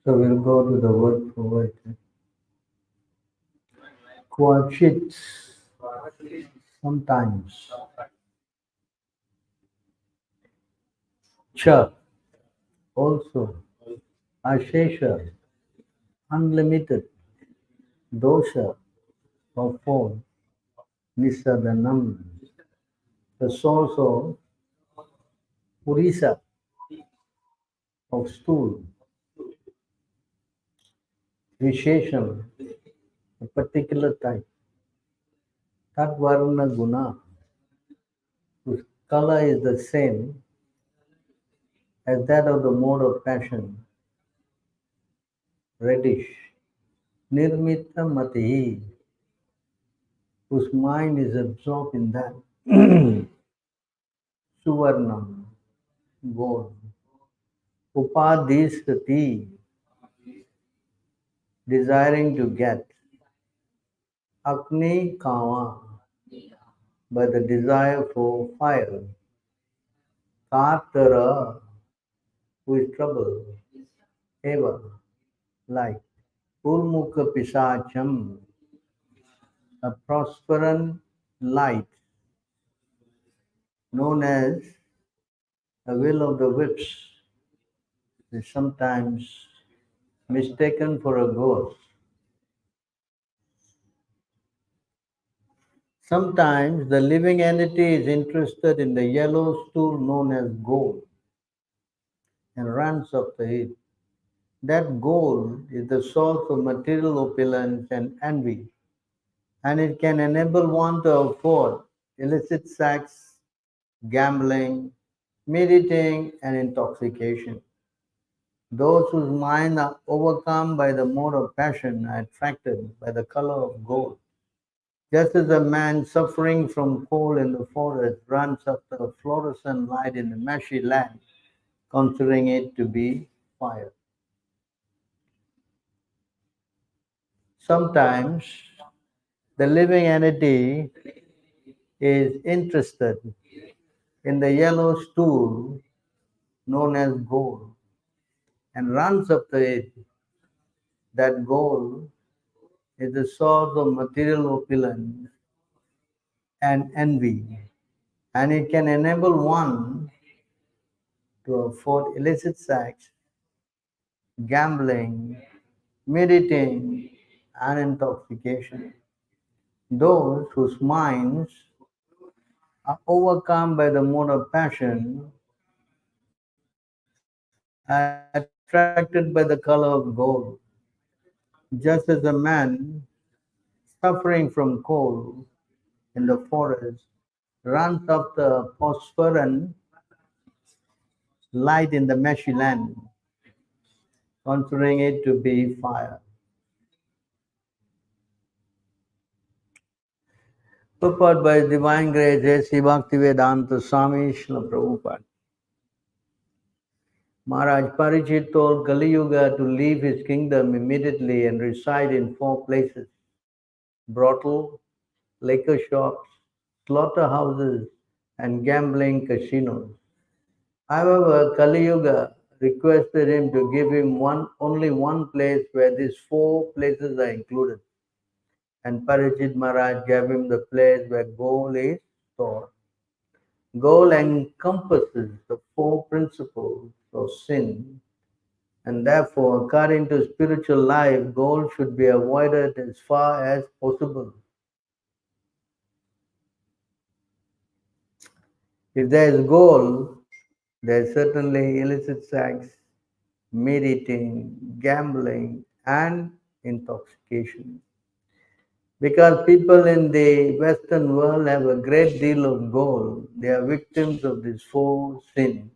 So we'll go to the word for word. Quachit, sometimes. Cha, also. Ashesha, unlimited. Dosha, or form. Nisadanam, the source of Purisa, of stool. Vishesham, a particular type. Tatvarna guna, whose color is the same as that of the mode of passion, reddish. Nirmita mati, whose mind is absorbed in that. Suvarnam, gold. Upadhisati, desiring to get. Agni kama, by the desire for fire. Katara, who is trouble. Eva, like. Urmukha pisacham, a prosperous light, known as a will of the whips, is sometimes mistaken for a ghost. Sometimes the living entity is interested in the yellow stool known as gold and runs after it. That gold is the source of material opulence and envy, and it can enable one to afford illicit sex, gambling, meditating, and intoxication. Those whose minds are overcome by the mode of passion are attracted by the color of gold. Just as a man suffering from cold in the forest runs after a fluorescent light in the meshy land, considering it to be fire. Sometimes the living entity is interested in the yellow stool known as gold and runs after it. That gold is the source of material opulence and envy, and it can enable one to afford illicit sex, gambling, meditating, and intoxication. Those whose minds are overcome by the mode of passion are attracted by the color of gold, just as a man suffering from cold in the forest runs after phosphorescent light in the meshy land, considering it to be fire. Purport by His Divine Grace, A.C. Bhaktivedanta Swami Srila Prabhupada. Maharaj Parikshit told Kali Yuga to leave his kingdom immediately and reside in four places: brothel, liquor shops, slaughterhouses, and gambling casinos. However, Kali Yuga requested him to give him only one place where these four places are included. And Parikshit Maharaj gave him the place where gold is stored. Gold encompasses the four principles of sin, and therefore, according to spiritual life, gold should be avoided as far as possible. If there is gold, there is certainly illicit sex, meditating, gambling, and intoxication. Because people in the Western world have a great deal of gold, they are victims of these four sins.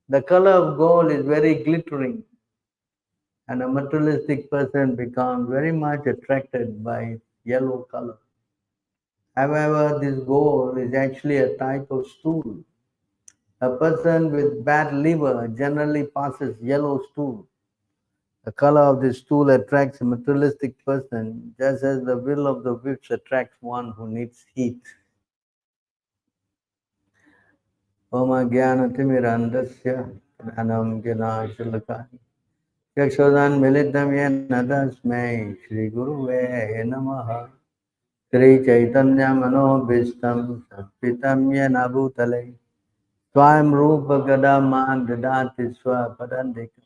The color of gold is very glittering, and a materialistic person becomes very much attracted by its yellow color. However, this gold is actually a type of stool. A person with bad liver generally passes yellow stool. The color of the stool attracts a materialistic person, just as the will of the whips attracts one who needs heat. Om Jnanatimirandasya Pranam Ganashulaka Yakshodan Militam Yena Tasmai Shri Guruve Namaha Shri Chaitanya Manobhistam Satpitam Yena Bhutale Swayam Rupa Gadaman Dadati Swapadandika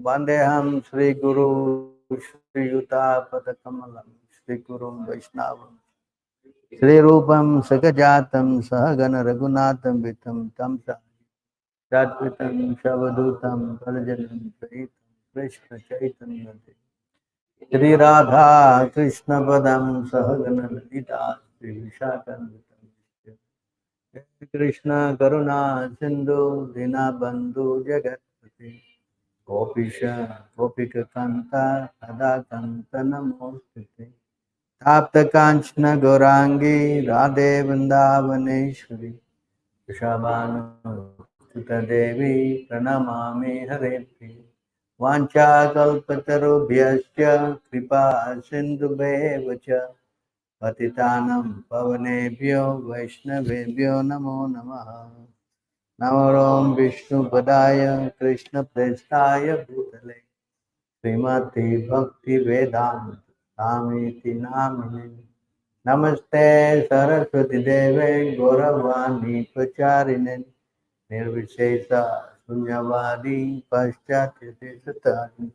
Vandeham Sri Guru Shri Yuta Padakamalam Sri Gurum Vaishnavam Sri Rupam Sakajatam Sahagana Raghunatam Vitam Tamsa Satvitam Shavadutam Parajanam Saitam Krishna Chaitanya Sri Radha Krishna Padam Sahagana Lalita Sri Vishakam Vitam Krishna Karuna Sindhu Dinabandhu Jagatpati Gopisha Gopika Kanta Radha Kanta Namostite Tapta Kanchna Gorangi Radhe Vrindavaneshwari Vrishabhanu Sutta Devi Pranamami Hare Vancha Kalpatarubhyascha Kripa Sindhubheva Patitanam Pavanebhyo Vaishnavebhyo Namo Namaha Namarom Vishnu Padaya Krishna Prestaya Bhutale Srimati Bhakti Vedanta Samiti Namini Namaste Saraswati Deve Gauravani Pacharine Nirvishesa Sunyavadi Paschatya Desatani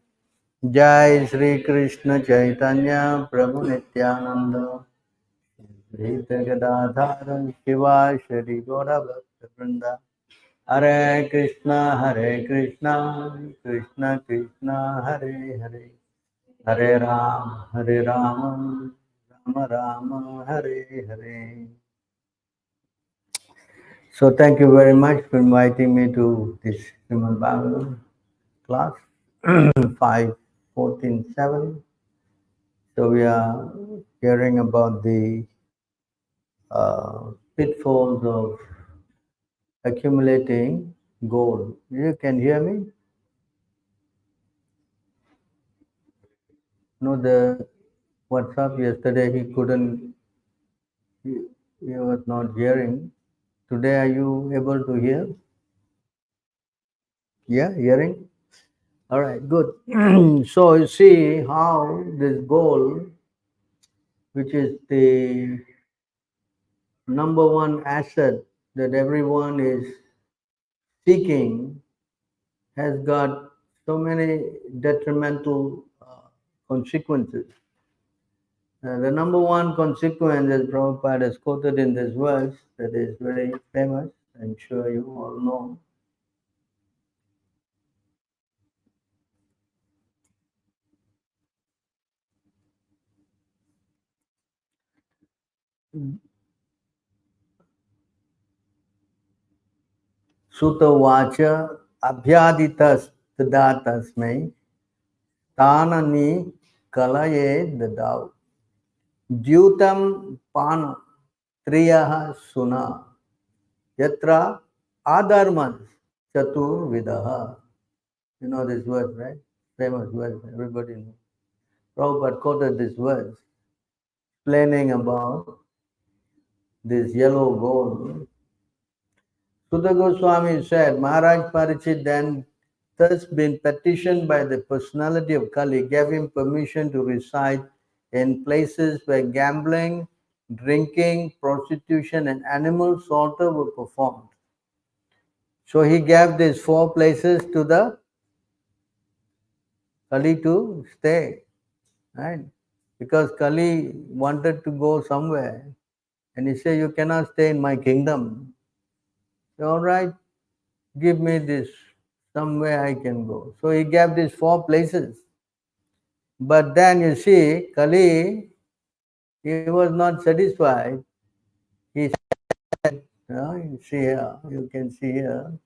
Jai Sri Krishna Chaitanya Prabhu Nityananda Sri Gadadhara Shiva Shri Gaura Bhakta Vrinda Hare Krishna Krishna Krishna Hare Hare Hare Ram Rama Rama Hare Hare. So thank you very much for inviting me to this Srimad Bhagavatam class 5.14.7. So we are hearing about the pitfalls of accumulating gold. You can hear me? No, the WhatsApp yesterday he couldn't, he, he was not hearing. Today are you able to hear? Yeah, hearing? All right, good. So you see how this goal, which is the number one asset that everyone is seeking, has got so many detrimental consequences. The number one consequence, as Prabhupada has quoted in this verse, that is very famous, I'm sure you all know. Sutta vacha abhyaditas tadatasmai tanani kalaye dadau dyutam pana triyaha suna yatra adharmas chatur vidaha. You know this word, right? Famous word, everybody knows. Prabhupada quoted this word explaining about this yellow gold. Sutta Goswami said, Maharaj Parikshit then thus been petitioned by the personality of Kali, gave him permission to reside in places where gambling, drinking, prostitution, and animal slaughter were performed. So he gave these four places to the Kali to stay, right? Because Kali wanted to go somewhere, and he said, "You cannot stay in my kingdom." So, all right, give me this somewhere I can go. So he gave these four places. But then you see, Kali, he was not satisfied. He said, you see here, you can see here.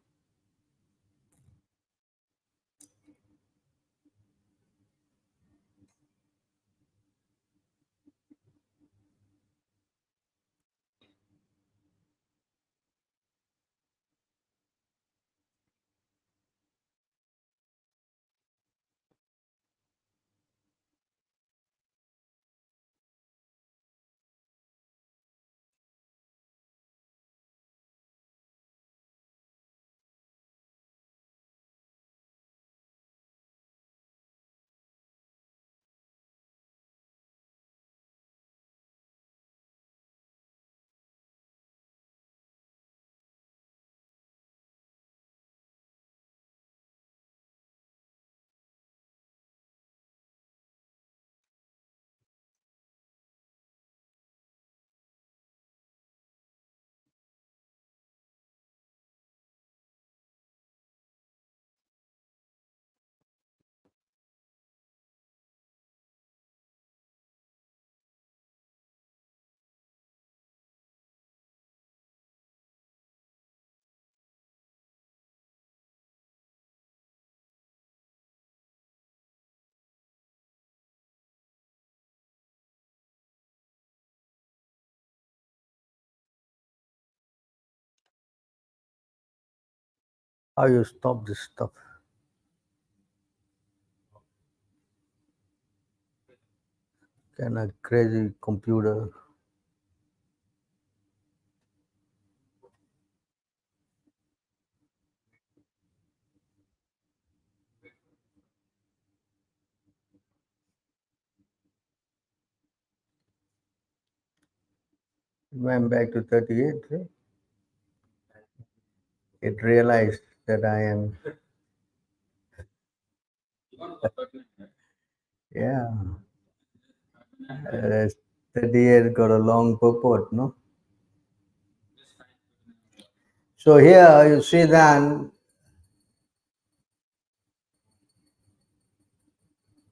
How you stop this stuff? Kind of crazy computer. It went back to 38. See? It realized that I am. Yeah. 38 got a long purport, no? So here you see then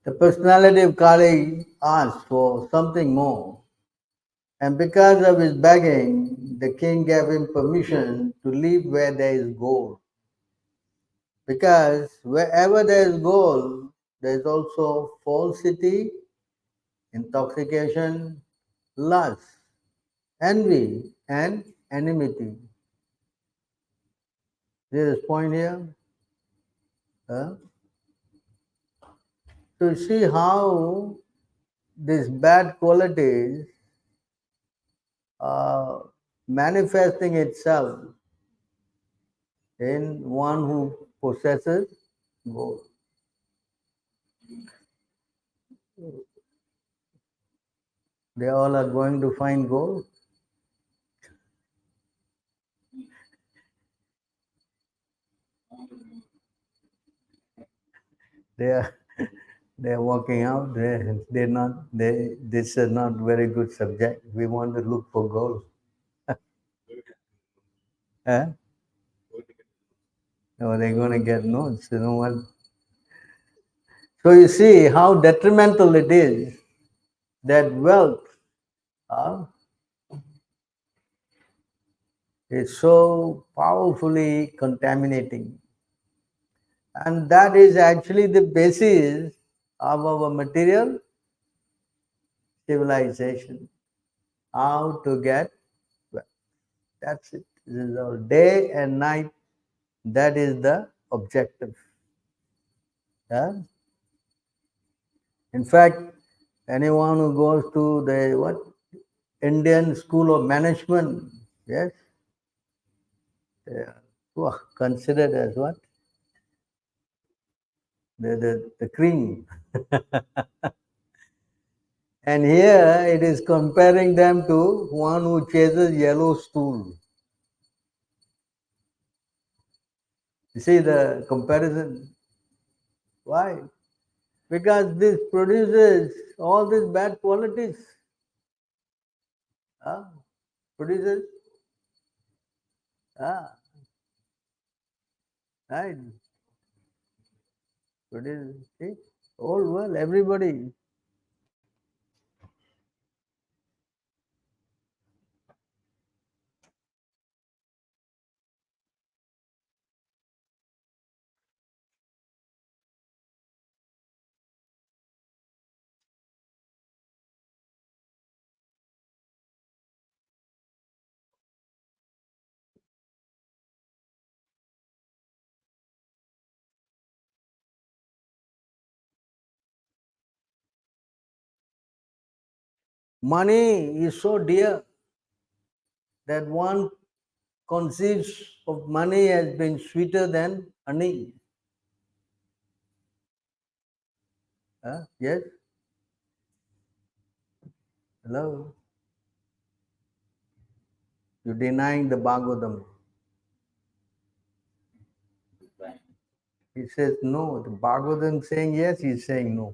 the personality of Kali asked for something more. And because of his begging, the king gave him permission to live where there is gold. Because wherever there is gold, there is also falsity, intoxication, lust, envy, and enmity. There is point here. Huh? To see how these bad qualities are manifesting itself in one who possesses gold. They all are going to find gold. They are they are walking out. They're not. This is not very good subject. We want to look for gold. Huh? No, they're going to get notes. You know what? So you see how detrimental it is that wealth uh, is so powerfully contaminating. And that is actually the basis of our material civilization. How to get wealth. That's it. This is our day and night. That is the objective. Yeah? In fact, anyone who goes to the what Indian School of Management, yes, they are considered as what the cream. And here it is comparing them to one who chases yellow stool. You see the comparison? Why? Because this produces all these bad qualities. Ah, produces, ah, right? Produces, see? Whole world, everybody. Money is so dear that one conceives of money as being sweeter than honey. Yes? Hello? You're denying the Bhagavatam. He says no. The Bhagavatam saying yes, he's saying no.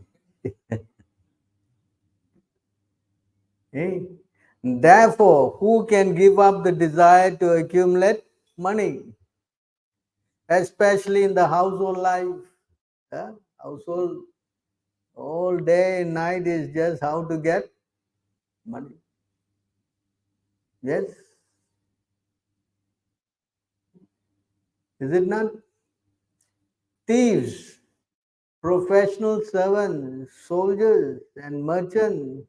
Eh? Therefore, who can give up the desire to accumulate money, especially in the household life? Household all day and night is just how to get money. Yes? Is it not? Thieves, professional servants, soldiers, and merchants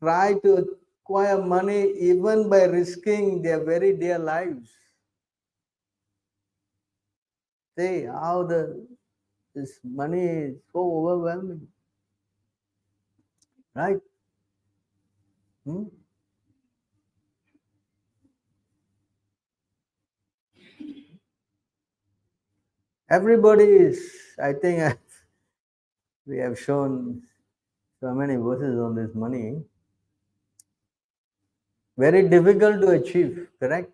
try to acquire money even by risking their very dear lives. See how this money is so overwhelming, right? Hmm? Everybody is, I think, we have shown so many verses on this money. Very difficult to achieve, correct?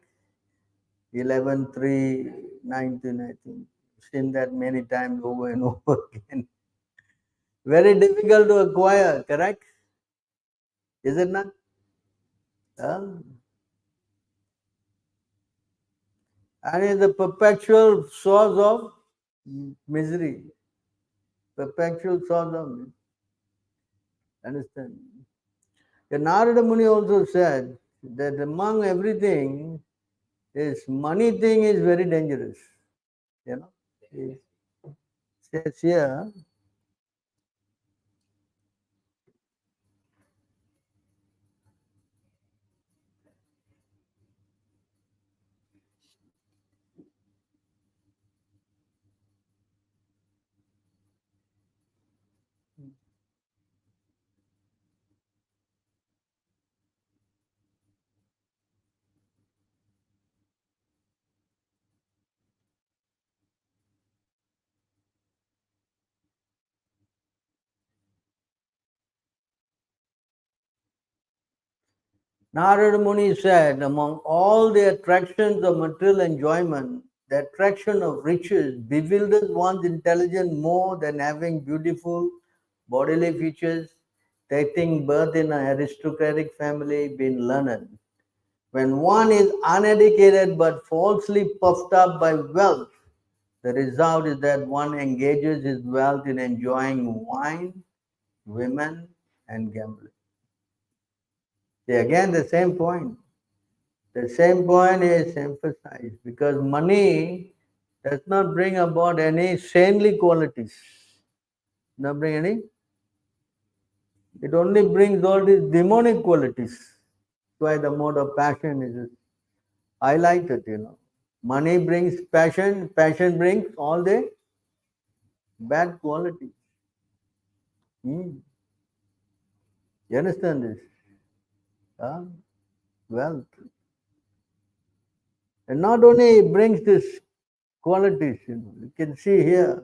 11, 3, 19, I think. Seen that many times over and over again. Very difficult to acquire, correct? Is it not? Uh, and it's a perpetual source of misery. Perpetual source of misery. Understand? The Narada Muni also said that among everything, this money thing is very dangerous. You know, it says here, Narada Muni said, among all the attractions of material enjoyment, the attraction of riches bewilders one's intelligence more than having beautiful bodily features, taking birth in an aristocratic family, being learned. When one is uneducated but falsely puffed up by wealth, the result is that one engages his wealth in enjoying wine, women, and gambling. See, again, the same point. The same point is emphasized because money does not bring about any saintly qualities. Not bring any. It only brings all these demonic qualities. That's why the mode of passion is highlighted, Money brings passion, passion brings all the bad qualities. Hmm. You understand this? Huh? Wealth. And not only it brings this qualities, you can see here.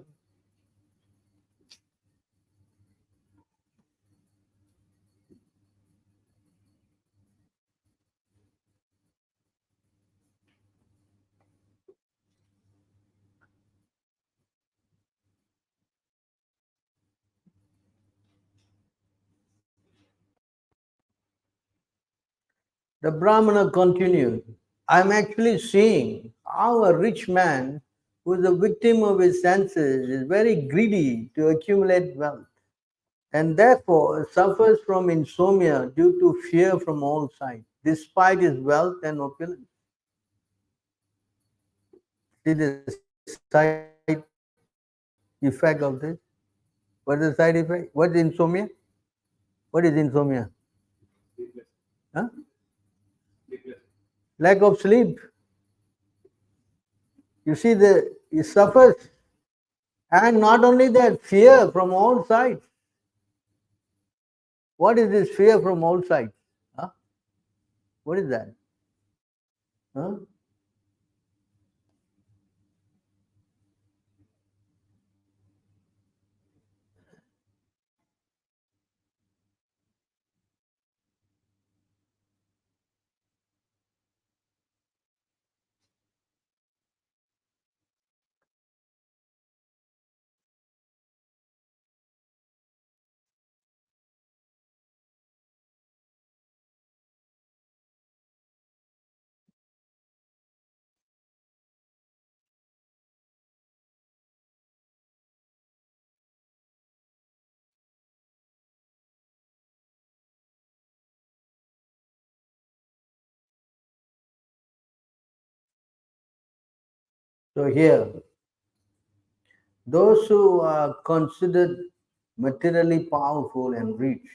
The Brahmana continued, I'm actually seeing how a rich man who is a victim of his senses is very greedy to accumulate wealth and therefore suffers from insomnia due to fear from all sides, despite his wealth and opulence. See the side effect of this? What is the side effect? What is insomnia? What is insomnia? Huh? Lack of sleep. You see, he suffers. And not only that, fear from all sides. What is this fear from all sides? Huh? What is that? Huh? So here, those who are considered materially powerful and rich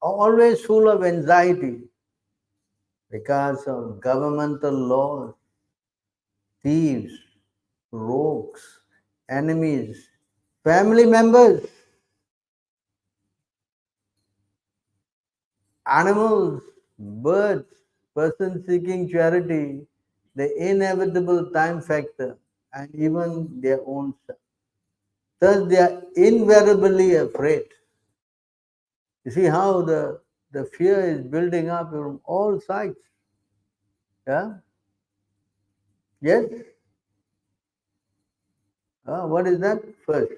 are always full of anxiety because of governmental laws, thieves, rogues, enemies, family members, animals, birds, persons seeking charity, the inevitable time factor, and even their own self. Thus, they are invariably afraid. You see how the fear is building up from all sides. Yeah? Yes? What is that? First,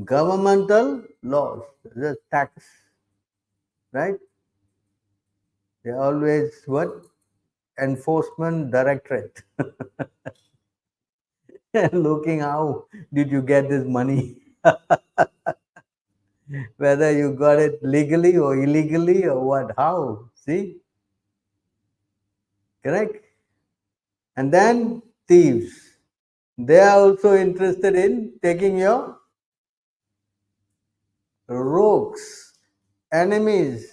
governmental laws, the tax, right? They always what? Enforcement directorate. Looking how did you get this money? Whether you got it legally or illegally or what? How? See? Correct? And then thieves. They are also interested in taking your rogues, enemies,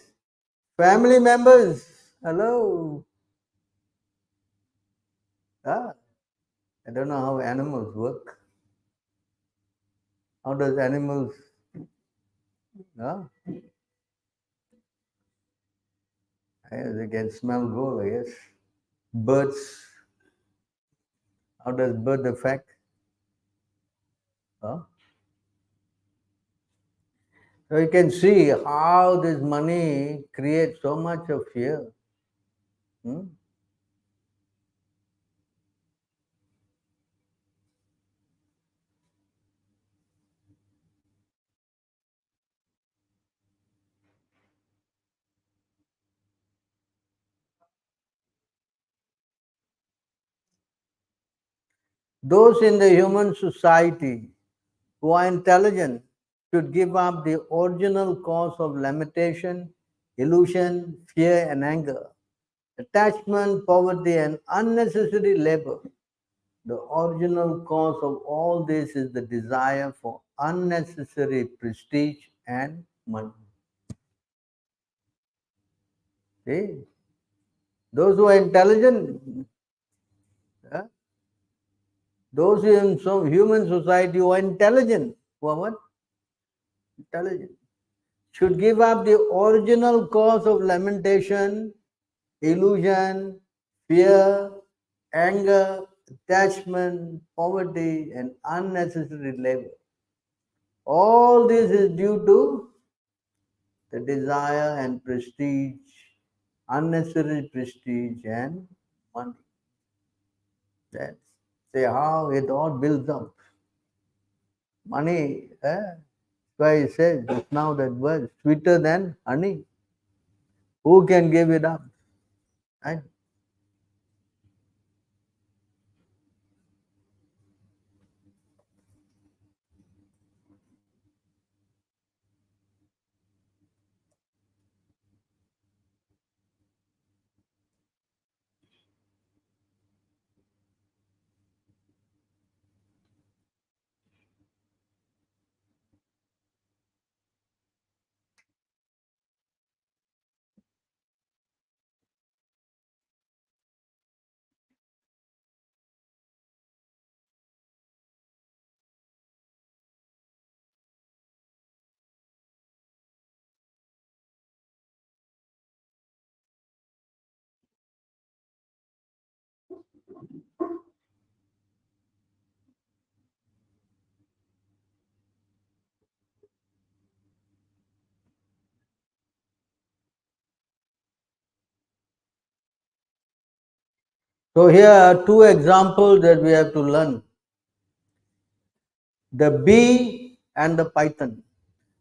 family members. Hello. Ah, I don't know how animals work. How does animals? Ah, they can smell gold, I guess. Birds. How does bird affect? Ah. So you can see how this money creates so much of fear. Hmm? Those in the human society who are intelligent should give up the original cause of limitation, illusion, fear, and anger, attachment, poverty, and unnecessary labor. The original cause of all this is the desire for unnecessary prestige and money. See? Those who are intelligent, uh, those in some human society who are intelligent, who are what? Intelligent, should give up the original cause of lamentation, illusion, fear, anger, attachment, poverty, and unnecessary labor. All this is due to the desire and prestige, unnecessary prestige and money. That's say how it all builds up. Money, that's why he says just now that word, sweeter than honey. Who can give it up? Right? So here are two examples that we have to learn. The bee and the python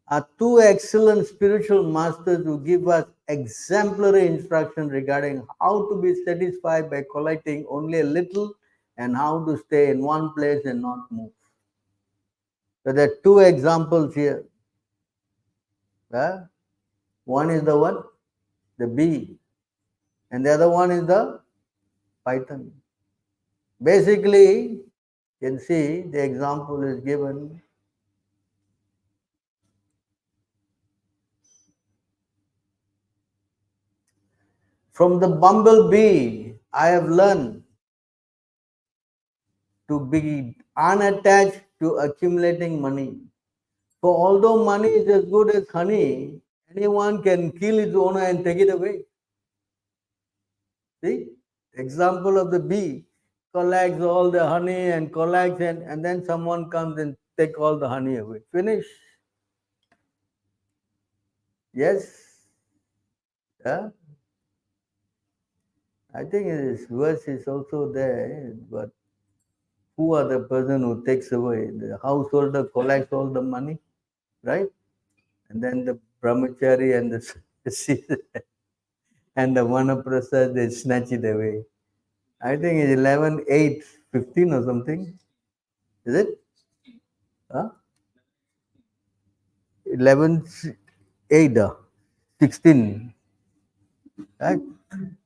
are two excellent spiritual masters who give us exemplary instruction regarding how to be satisfied by collecting only a little and how to stay in one place and not move. So there are two examples here. One is the what? The bee. And the other one is the python. Basically, you can see the example is given. From the bumblebee, I have learned to be unattached to accumulating money. For although money is as good as honey, anyone can kill its owner and take it away. See? Example of the bee collects all the honey and collects, and then someone comes and take all the honey away. Finish. Yes? Yeah? I think this verse is also there, but who are the person who takes away? The householder collects all the money, right? And then the brahmachari and the and the vanaprastha, they snatch it away. I think it's 11, 8, 15 or something. Is it? Huh? 11, 8, 16. Right?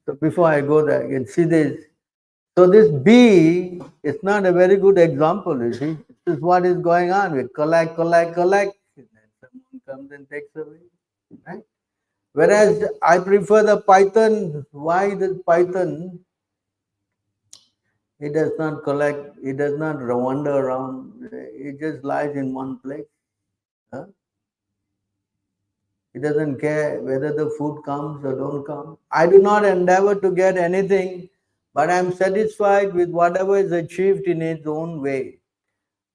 So before I go there, you can see this. So this bee is not a very good example, you see. This is what is going on. We collect, collect, collect. And then someone comes and takes away. Right? Whereas I prefer the python. Why the python? It does not collect, it does not wander around, it just lies in one place. Huh? It doesn't care whether the food comes or don't come. I do not endeavor to get anything, but I am satisfied with whatever is achieved in its own way.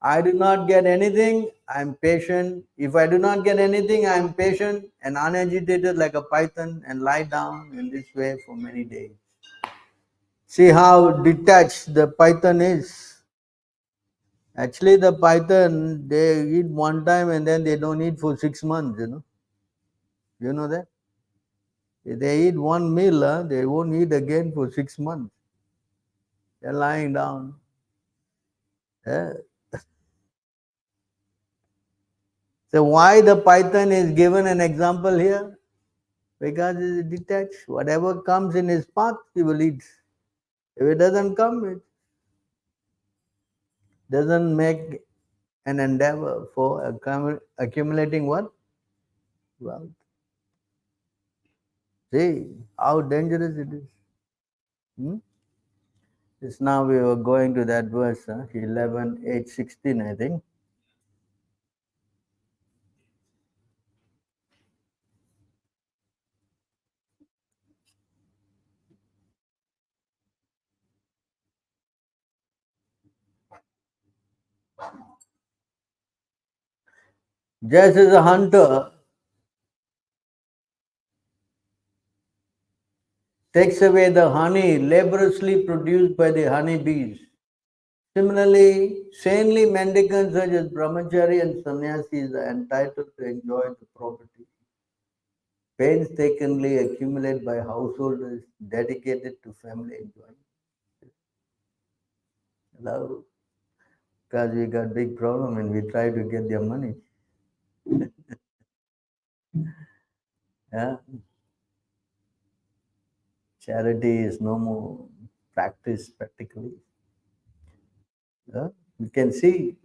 I do not get anything, I am patient. If I do not get anything, I am patient and unagitated like a python and lie down in this way for many days. See how detached the python is. Actually, the python, they eat one time and then they don't eat for 6 months, you know. You know that? If they eat one meal, they won't eat again for 6 months. They're lying down. Yeah. So why the python is given an example here? Because it is detached. Whatever comes in his path, he will eat. If it doesn't come, it doesn't make an endeavor for accumulating what? Wealth. See how dangerous it is. Hmm? Just now we were going to that verse, 11, 8, 16, I think. Just as a hunter takes away the honey laboriously produced by the honeybees, similarly, saintly mendicants such as brahmachari and sannyasis are entitled to enjoy the property painstakingly accumulated by householders dedicated to family enjoyment. Hello? Because we got big problem and we try to get their money. Yeah? Charity is no more practiced practically. Yeah? You can see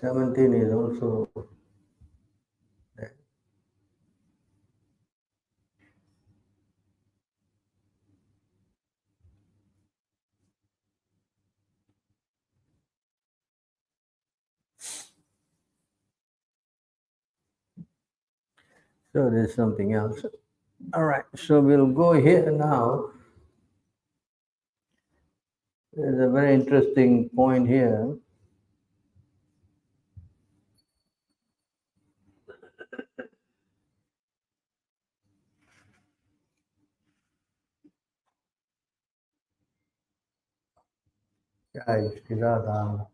17 is also there. So there's something else. All right, so we'll go here now. There's a very interesting point here. Jai Shri Radha.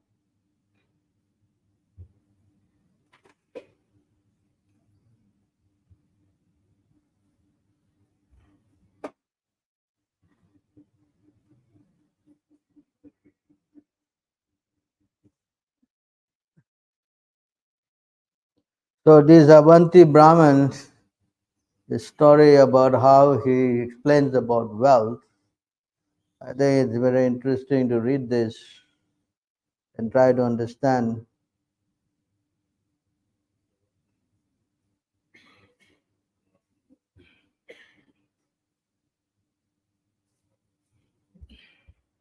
So this Avanti Brahman, the story about how he explains about wealth, I think it's very interesting to read this and try to understand.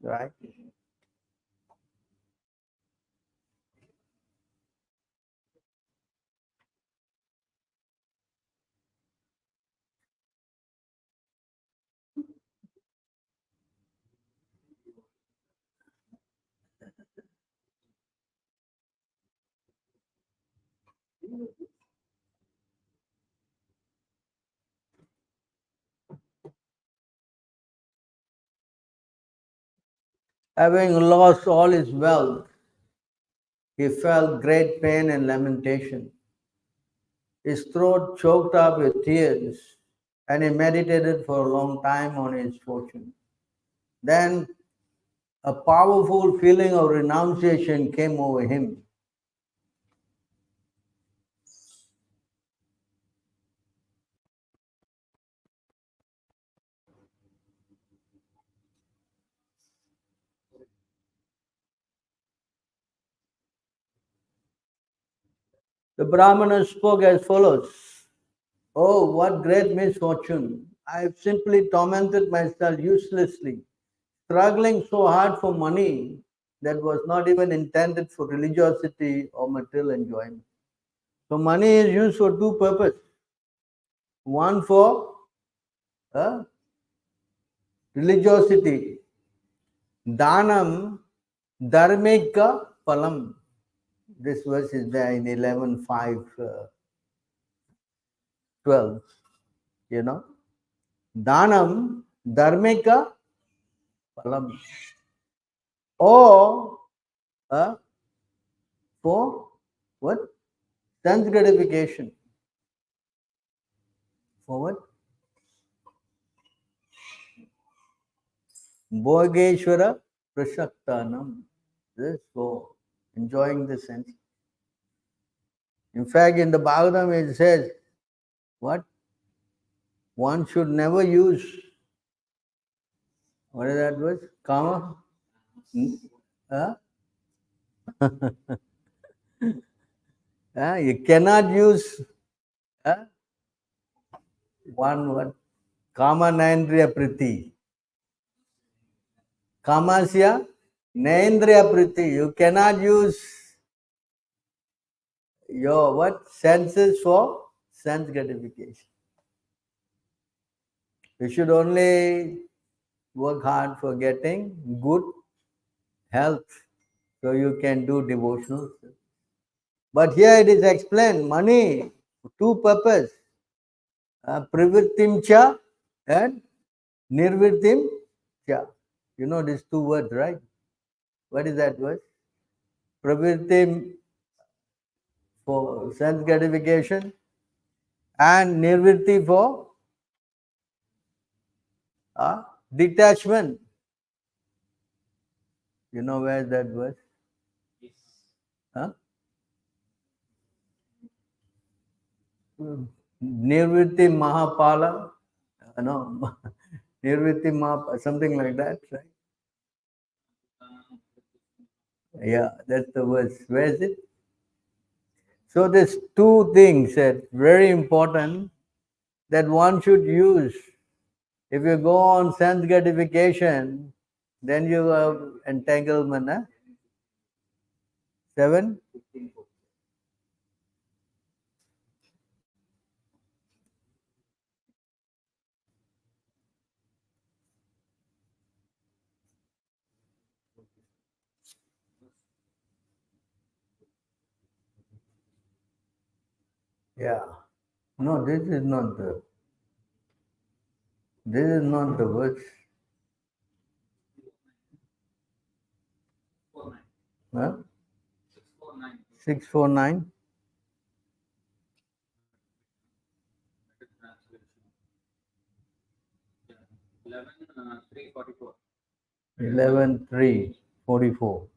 right? Having lost all his wealth, he felt great pain and lamentation. His throat choked up with tears, and he meditated for a long time on his fortune. Then a powerful feeling of renunciation came over him. The brahmana spoke as follows: "Oh, what great misfortune! I have simply tormented myself uselessly, struggling so hard for money that was not even intended for religiosity or material enjoyment." So, money is used for two purposes: one for uh, religiosity, Dhanam dharmika phalam. This verse is there in 11:5, 12. You know, Dhanam dharmika phalam. Or uh, for what? Sense gratification. For what? Bhogeshwara prashaktanam. This for enjoying the sense. In fact, in the Bhagavatam it says, what? One should never use, what is that word? Kama? Hmm? Huh? You cannot use one word. Kama naindriya priti. Kamasya naindriya priti. You cannot use your what? Senses for sense gratification. You should only work hard for getting good health so you can do devotional service. But here it is explained, money, two purpose, pravrittim cha and nirvrittim cha. You know these two words, right? What is that word? Pravrittim for sense gratification and nirvritti for detachment. You know where is that word? Huh? Nirvritti Mahapala, no, Nirvritti Mahapala, something like that, right? Yeah, that's the verse. Where is it? So there's two things that very important that one should use. If you go on sense gratification, then you have entanglement. Huh? 7? Yeah. No, this is not the verse. Huh? 649. 11:3:44.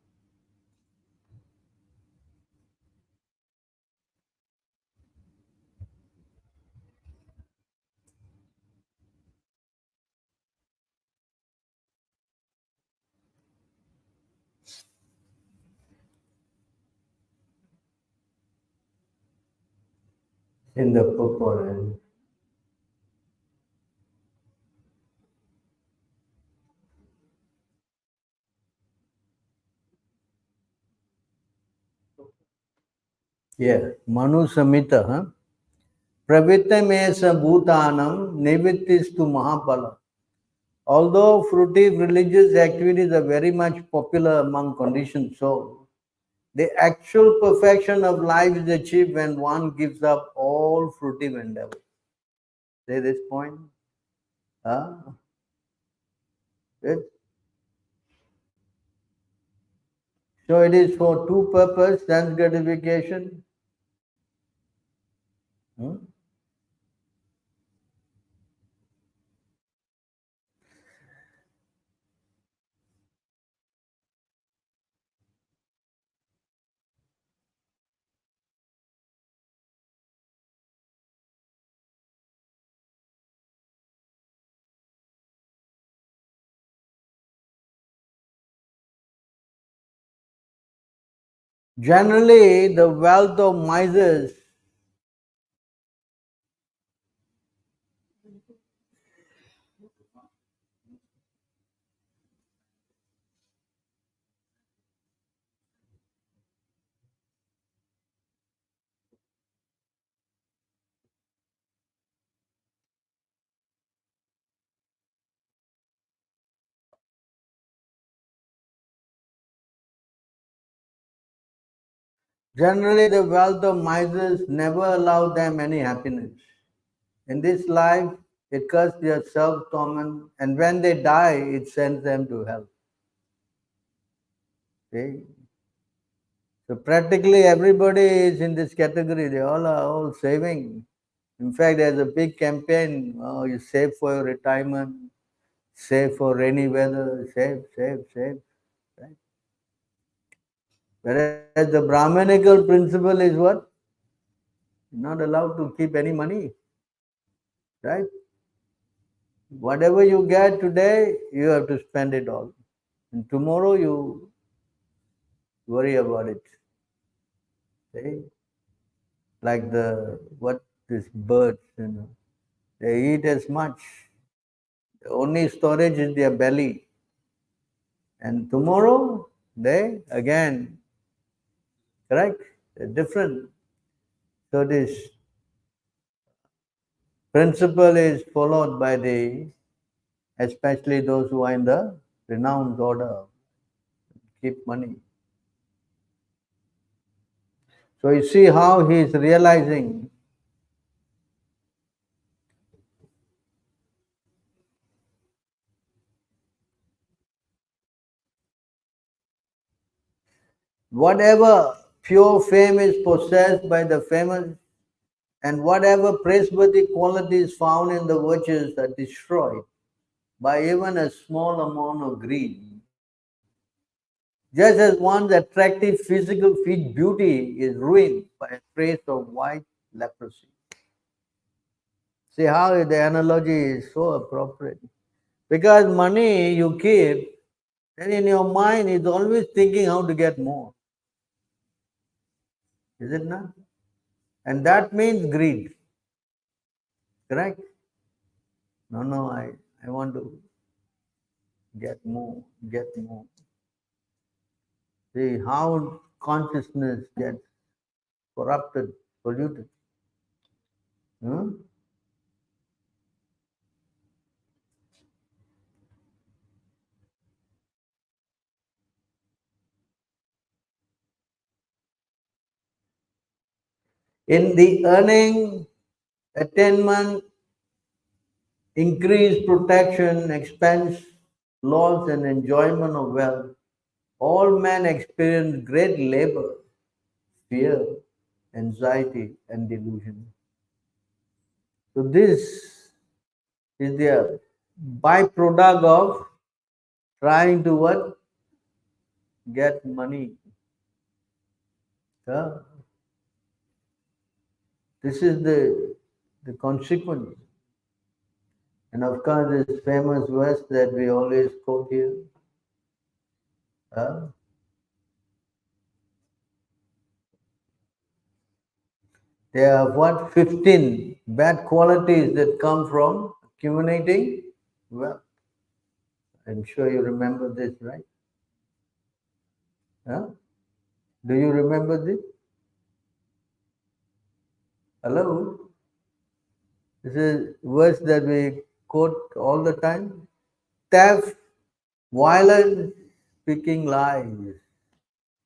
In the purport. Yeah, Manu Samhita, huh? Pravittamesa Bhutanam Nivittistu Mahapala. Although fruitive religious activities are very much popular among conditioned souls, the actual perfection of life is achieved when one gives up all fruitive endeavors. Say this point. Huh? It, so it is for two purpose, sense gratification. Hmm? Generally, the wealth of misers generally the wealth of misers never allow them any happiness. In this life, it causes their self-torment, and when they die, it sends them to hell. See? So practically everybody is in this category. They all are all saving. In fact, there's a big campaign. Oh, you save for your retirement, save for rainy weather, save. Right? Whereas the Brahmanical principle is what? You're not allowed to keep any money. Right? Whatever you get today, you have to spend it all. And tomorrow you worry about it. See? Like the what these birds, they eat as much. The only storage is their belly. And tomorrow they again, correct? They're different. So this principle is followed by the especially those who are in the renounced order, keep money. So you see how he is realizing whatever pure fame is possessed by the famous and whatever praiseworthy qualities found in the virtues are destroyed by even a small amount of greed. Just as one's attractive physical beauty is ruined by a trace of white leprosy. See how the analogy is so appropriate. Because money you keep, then in your mind is always thinking how to get more. Is it not? And that means greed. Correct? No, I want to get more, get more. See how consciousness gets corrupted, polluted. Hmm? In the earning, attainment, increased protection, expense, loss, and enjoyment of wealth, all men experience great labor, fear, anxiety, and delusion. So this is the byproduct of trying to what? Get money. Yeah. This is the consequence. And of course, this famous verse that we always quote here. Uh, there are what 15 bad qualities that come from accumulating wealth. I'm sure you remember this, right? Huh? Do you remember this? Hello? This is verse that we quote all the time. Theft, violence, speaking lies.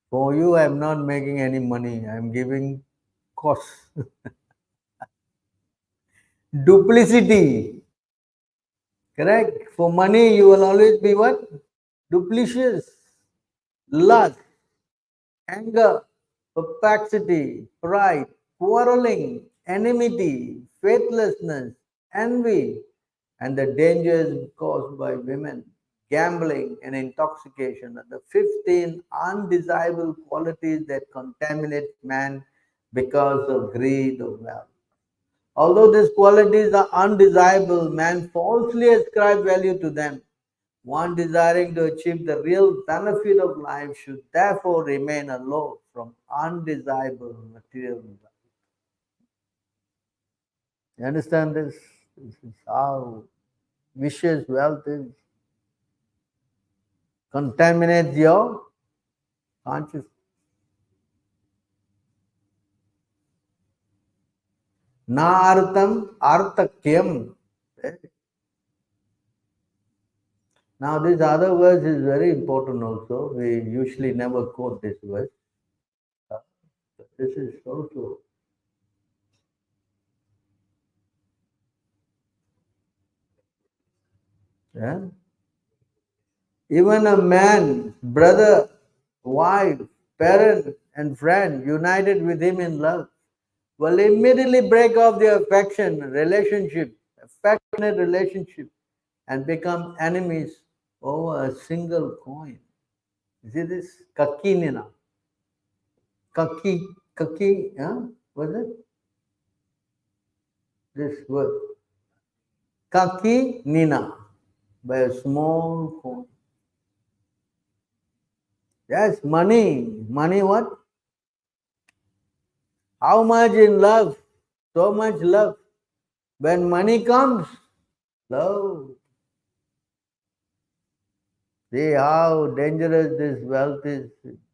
For you, I'm not making any money. I'm giving costs. Duplicity, correct? For money, you will always be what? Duplicitous. Lust, anger, perplexity, pride, quarreling, enmity, faithlessness, envy, and the dangers caused by women, gambling, and intoxication are the 15 undesirable qualities that contaminate man because of greed or wealth. Although these qualities are undesirable, man falsely ascribes value to them. One desiring to achieve the real benefit of life should therefore remain aloof from undesirable material wealth. You understand this? This is how vicious wealth is. Contaminates your consciousness. Na artham arthakyam. Now this other verse is very important also. We usually never quote this verse. Uh, This is also. Yeah? Even a man, brother, wife, parent, and friend united with him in love will immediately break off their affectionate relationship, and become enemies over a single coin. You see this? Kakinina. Kaki, huh? What's it? This word. Kaki Nina. By a small coin. Yes, money. Money what? How much in love? So much love. When money comes, love. See how dangerous this wealth is.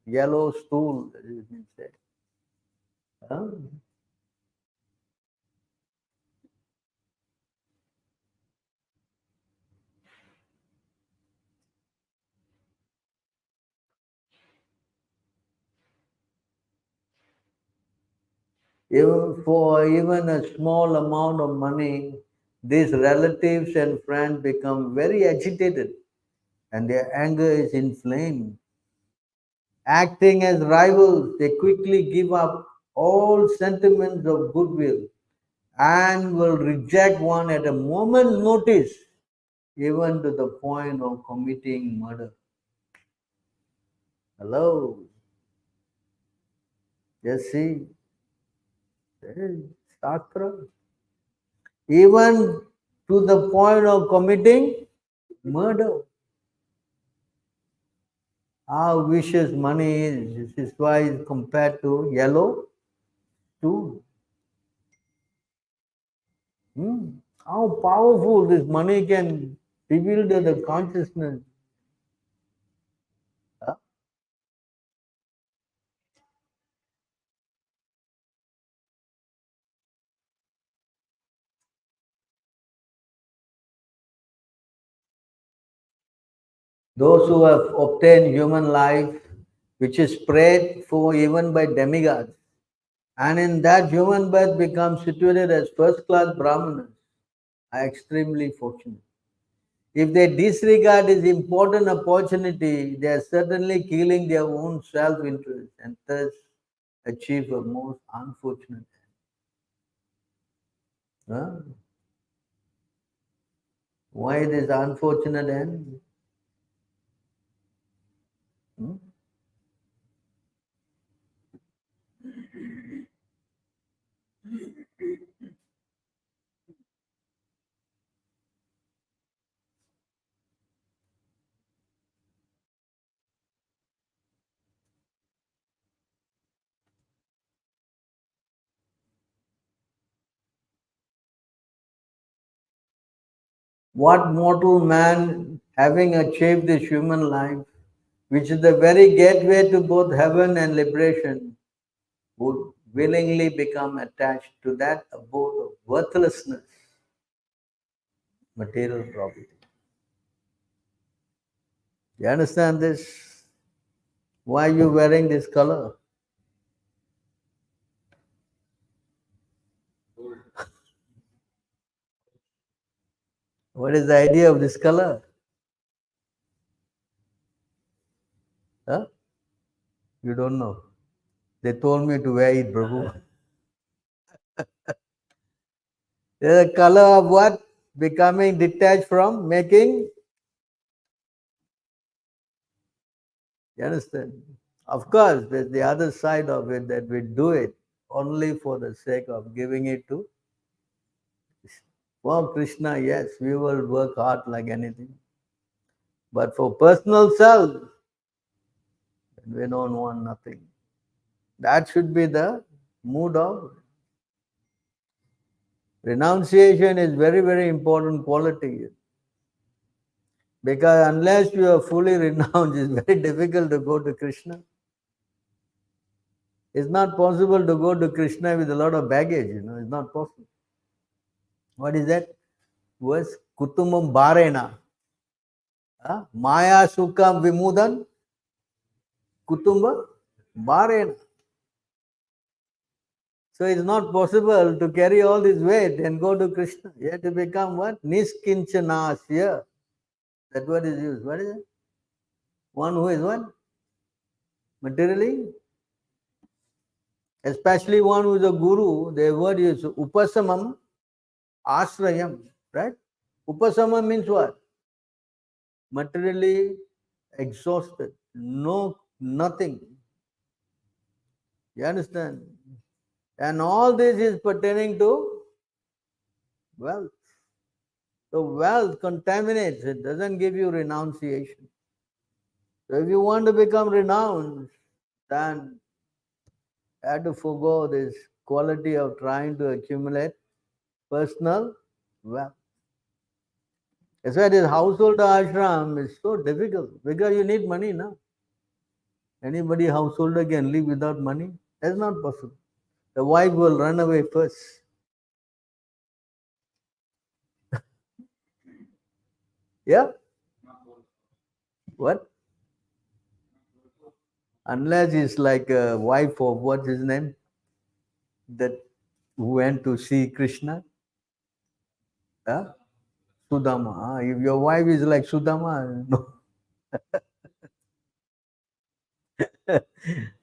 Yellow stool, as has been said. Huh? Even for even a small amount of money, these relatives and friends become very agitated and their anger is inflamed. Acting as rivals, they quickly give up all sentiments of goodwill and will reject one at a moment's notice, even to the point of committing murder. Hello, just see, there is Shastra. Even to the point of committing murder. How vicious money is. This is why it's compared to yellow stool. Hmm. How powerful this money can bewilder the consciousness. Huh? Those who have obtained human life, which is prayed for even by demigods, and in that human birth become situated as first class brahmanas, are extremely fortunate. If they disregard this important opportunity, they are certainly killing their own self interest and thus achieve a most unfortunate end. Huh? Why this unfortunate end? Hmm? What mortal man, having achieved this human life, which is the very gateway to both heaven and liberation, would willingly become attached to that abode of worthlessness, material property. You understand this? Why are you wearing this color? What is the idea of this color? Huh? You don't know. They told me to wear it, Prabhu. The color of what? Becoming detached from making. You understand? Of course, there's the other side of it that we do it only for the sake of giving it to Krishna. For Krishna, yes, we will work hard like anything. But for personal self, we don't want nothing. That should be the mood of renunciation is very, very important quality. Because unless you are fully renounced, it's very difficult to go to Krishna. It's not possible to go to Krishna with a lot of baggage, it's not possible. What is that? Was Kutumam Bharena. Maya Sukha Vimudan Kutumba Bharena. So it's not possible to carry all this weight and go to Krishna. You have to become what? Niskinchanasya. That word is used. What is it? One who is what? Materially? Especially one who is a guru, their word is upasamam asrayam. Right? Upasamam means what? Materially exhausted. No, nothing. You understand? And all this is pertaining to wealth. So wealth contaminates, it doesn't give you renunciation. So if you want to become renounced, then you have to forego this quality of trying to accumulate personal wealth. That's why this household ashram is so difficult because you need money now. Anybody householder can live without money? That's not possible. The wife will run away first. Yeah? What? Unless it's like a wife of what's his name? That went to see Krishna. Huh? Sudama. If your wife is like Sudama, no.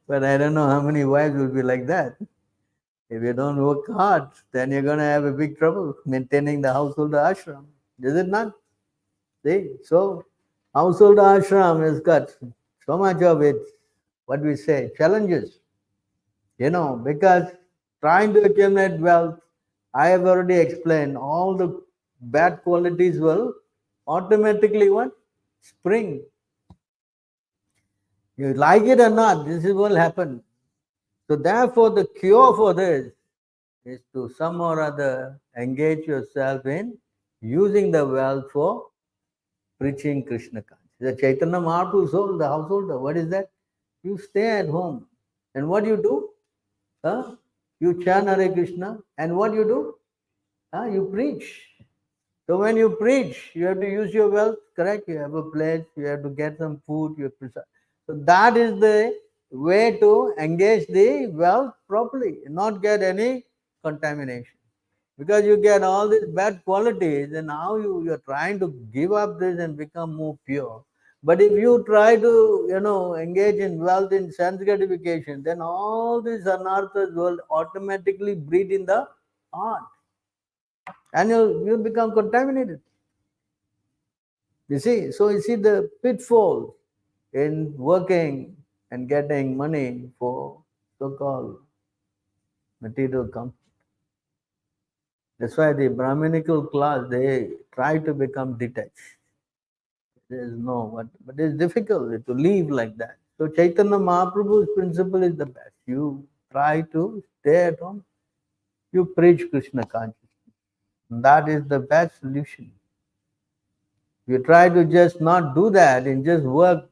But I don't know how many wives will be like that. If you don't work hard, then you're going to have a big trouble maintaining the household ashram. Is it not? See? So, household ashram has got so much of it, what we say, challenges. Because trying to accumulate wealth, I have already explained, all the bad qualities will automatically what? Spring. You like it or not, this will happen. So therefore, the cure for this is to some or other engage yourself in using the wealth for preaching Krishna consciousness. The Chaitanya Mahaprabhu soul, the householder, what is that? You stay at home. And what you do? You chant Hare Krishna. And what you do? You preach. So when you preach, you have to use your wealth, correct? You have a pledge, you have to get some food, you have to. So that is the way to engage the wealth properly, not get any contamination. Because you get all these bad qualities, and now you're trying to give up this and become more pure. But if you try to, engage in wealth in sense gratification, then all these anarthas will automatically breed in the heart. And you become contaminated. You see the pitfall in working and getting money for so-called material comfort. That's why the Brahminical class, they try to become detached. There's no, but it's difficult to live like that. So Chaitanya Mahaprabhu's principle is the best. You try to stay at home, you preach Krishna consciousness. And that is the best solution. You try to just not do that and just work,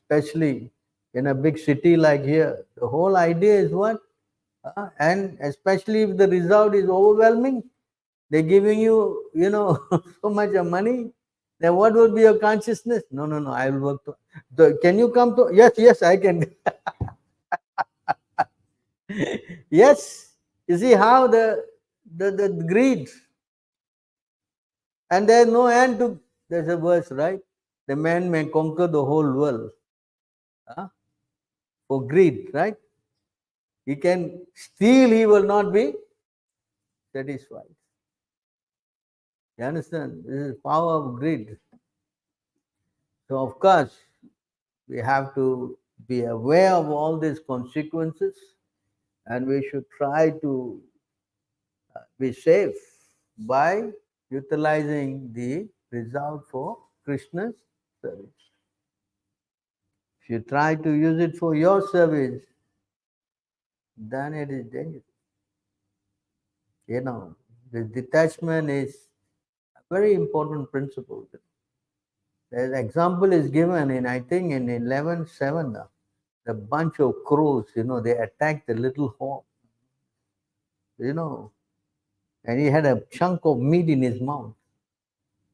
especially in a big city like here. The whole idea is what? And especially if the result is overwhelming, they're giving you, so much of money. Then what will be your consciousness? No, no, no. I will work. Can you come to? Yes, yes, I can. Yes. You see how the greed, and there's no end to. There's a verse, right? The man may conquer the whole world, for greed, right? He can steal. He will not be satisfied. You understand? This is power of greed. So of course, we have to be aware of all these consequences, and we should try to be safe by utilizing the result for Krishna's service. If you try to use it for your service, then it is dangerous. The detachment is a very important principle. The example is given in, I think, in 11:7. The bunch of crows, they attacked the little hawk, you know, and he had a chunk of meat in his mouth,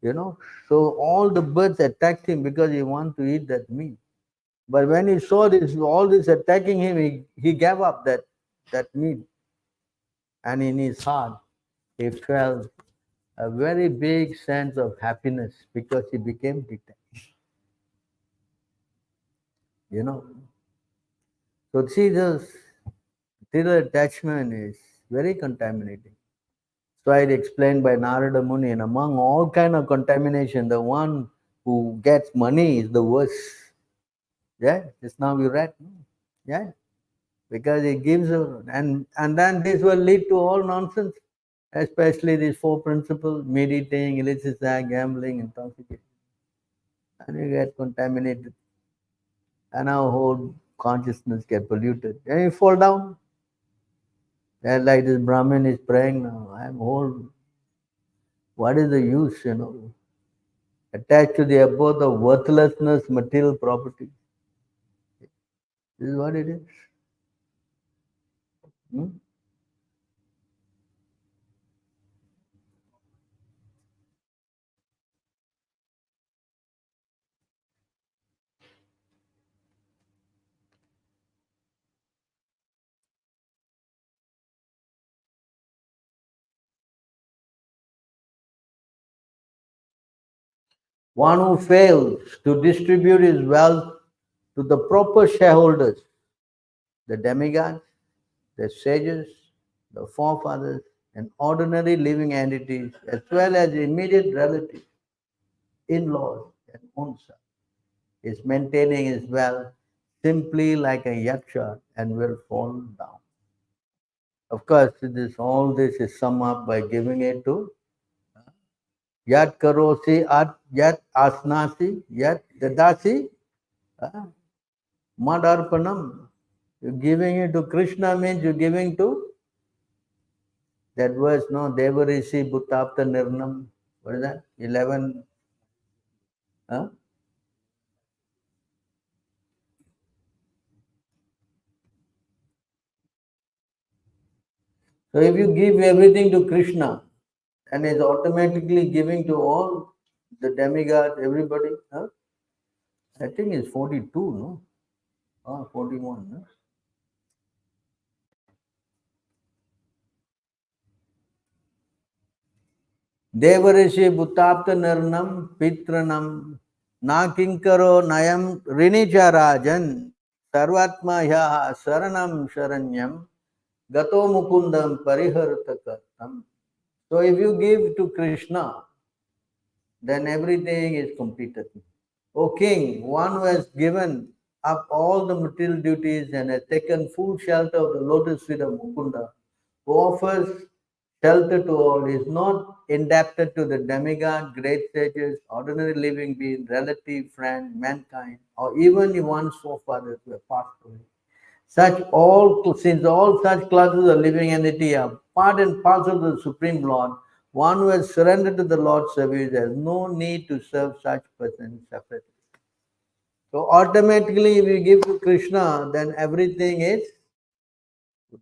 you know. So all the birds attacked him because he wanted to eat that meat. But when he saw this, all this attacking him, he gave up that meat. And in his heart, he felt a very big sense of happiness because he became detached, you know. So see, this material attachment is very contaminating. So I explained by Narada Muni, and among all kind of contamination, the one who gets money is the worst. Yeah, just now you read. Yeah, because it gives and then this will lead to all nonsense, especially these four principles: meditating, illicit act, gambling, intoxication, and you get contaminated, and our whole consciousness get polluted, and you fall down. And like this Brahmin is praying now, I'm whole. What is the use, attached to the abode of worthlessness, material property. This is what it is. Hmm? One who fails to distribute his wealth to the proper shareholders, the demigods, the sages, the forefathers, and ordinary living entities, as well as immediate relatives, in-laws, and own son, is maintaining his wealth simply like a yaksha and will fall down. Of course, all this is summed up by giving it to Yat karosi at yat asnasi yat dadasi madarpanam. You're giving it to Krishna means you're giving to that verse, no, Devarishi Bhuttapta Nirnam. What is that? 11. Huh? So if you give everything to Krishna, and is automatically giving to all the demigods, everybody. Huh? I think it's 42, no? 41. No? Devarishi Bhuttapta Nirnam Pitranam Nakinkaro Nayam Rinicharajan Sarvatma Yaha Saranam Sharanyam Gato Mukundam Parihartakartam. So if you give to Krishna, then everything is completed. O king, one who has given up all the material duties and has taken full shelter of the lotus feet of Mukunda, who offers shelter to all, is not indebted to the demigod, great sages, ordinary living beings, relative, friend, mankind, or even one's forefathers who have passed away. Since all such classes of living entity are part and parcel of the Supreme Lord, one who has surrendered to the Lord's service has no need to serve such persons separately. So automatically, if you give to Krishna, then everything is good.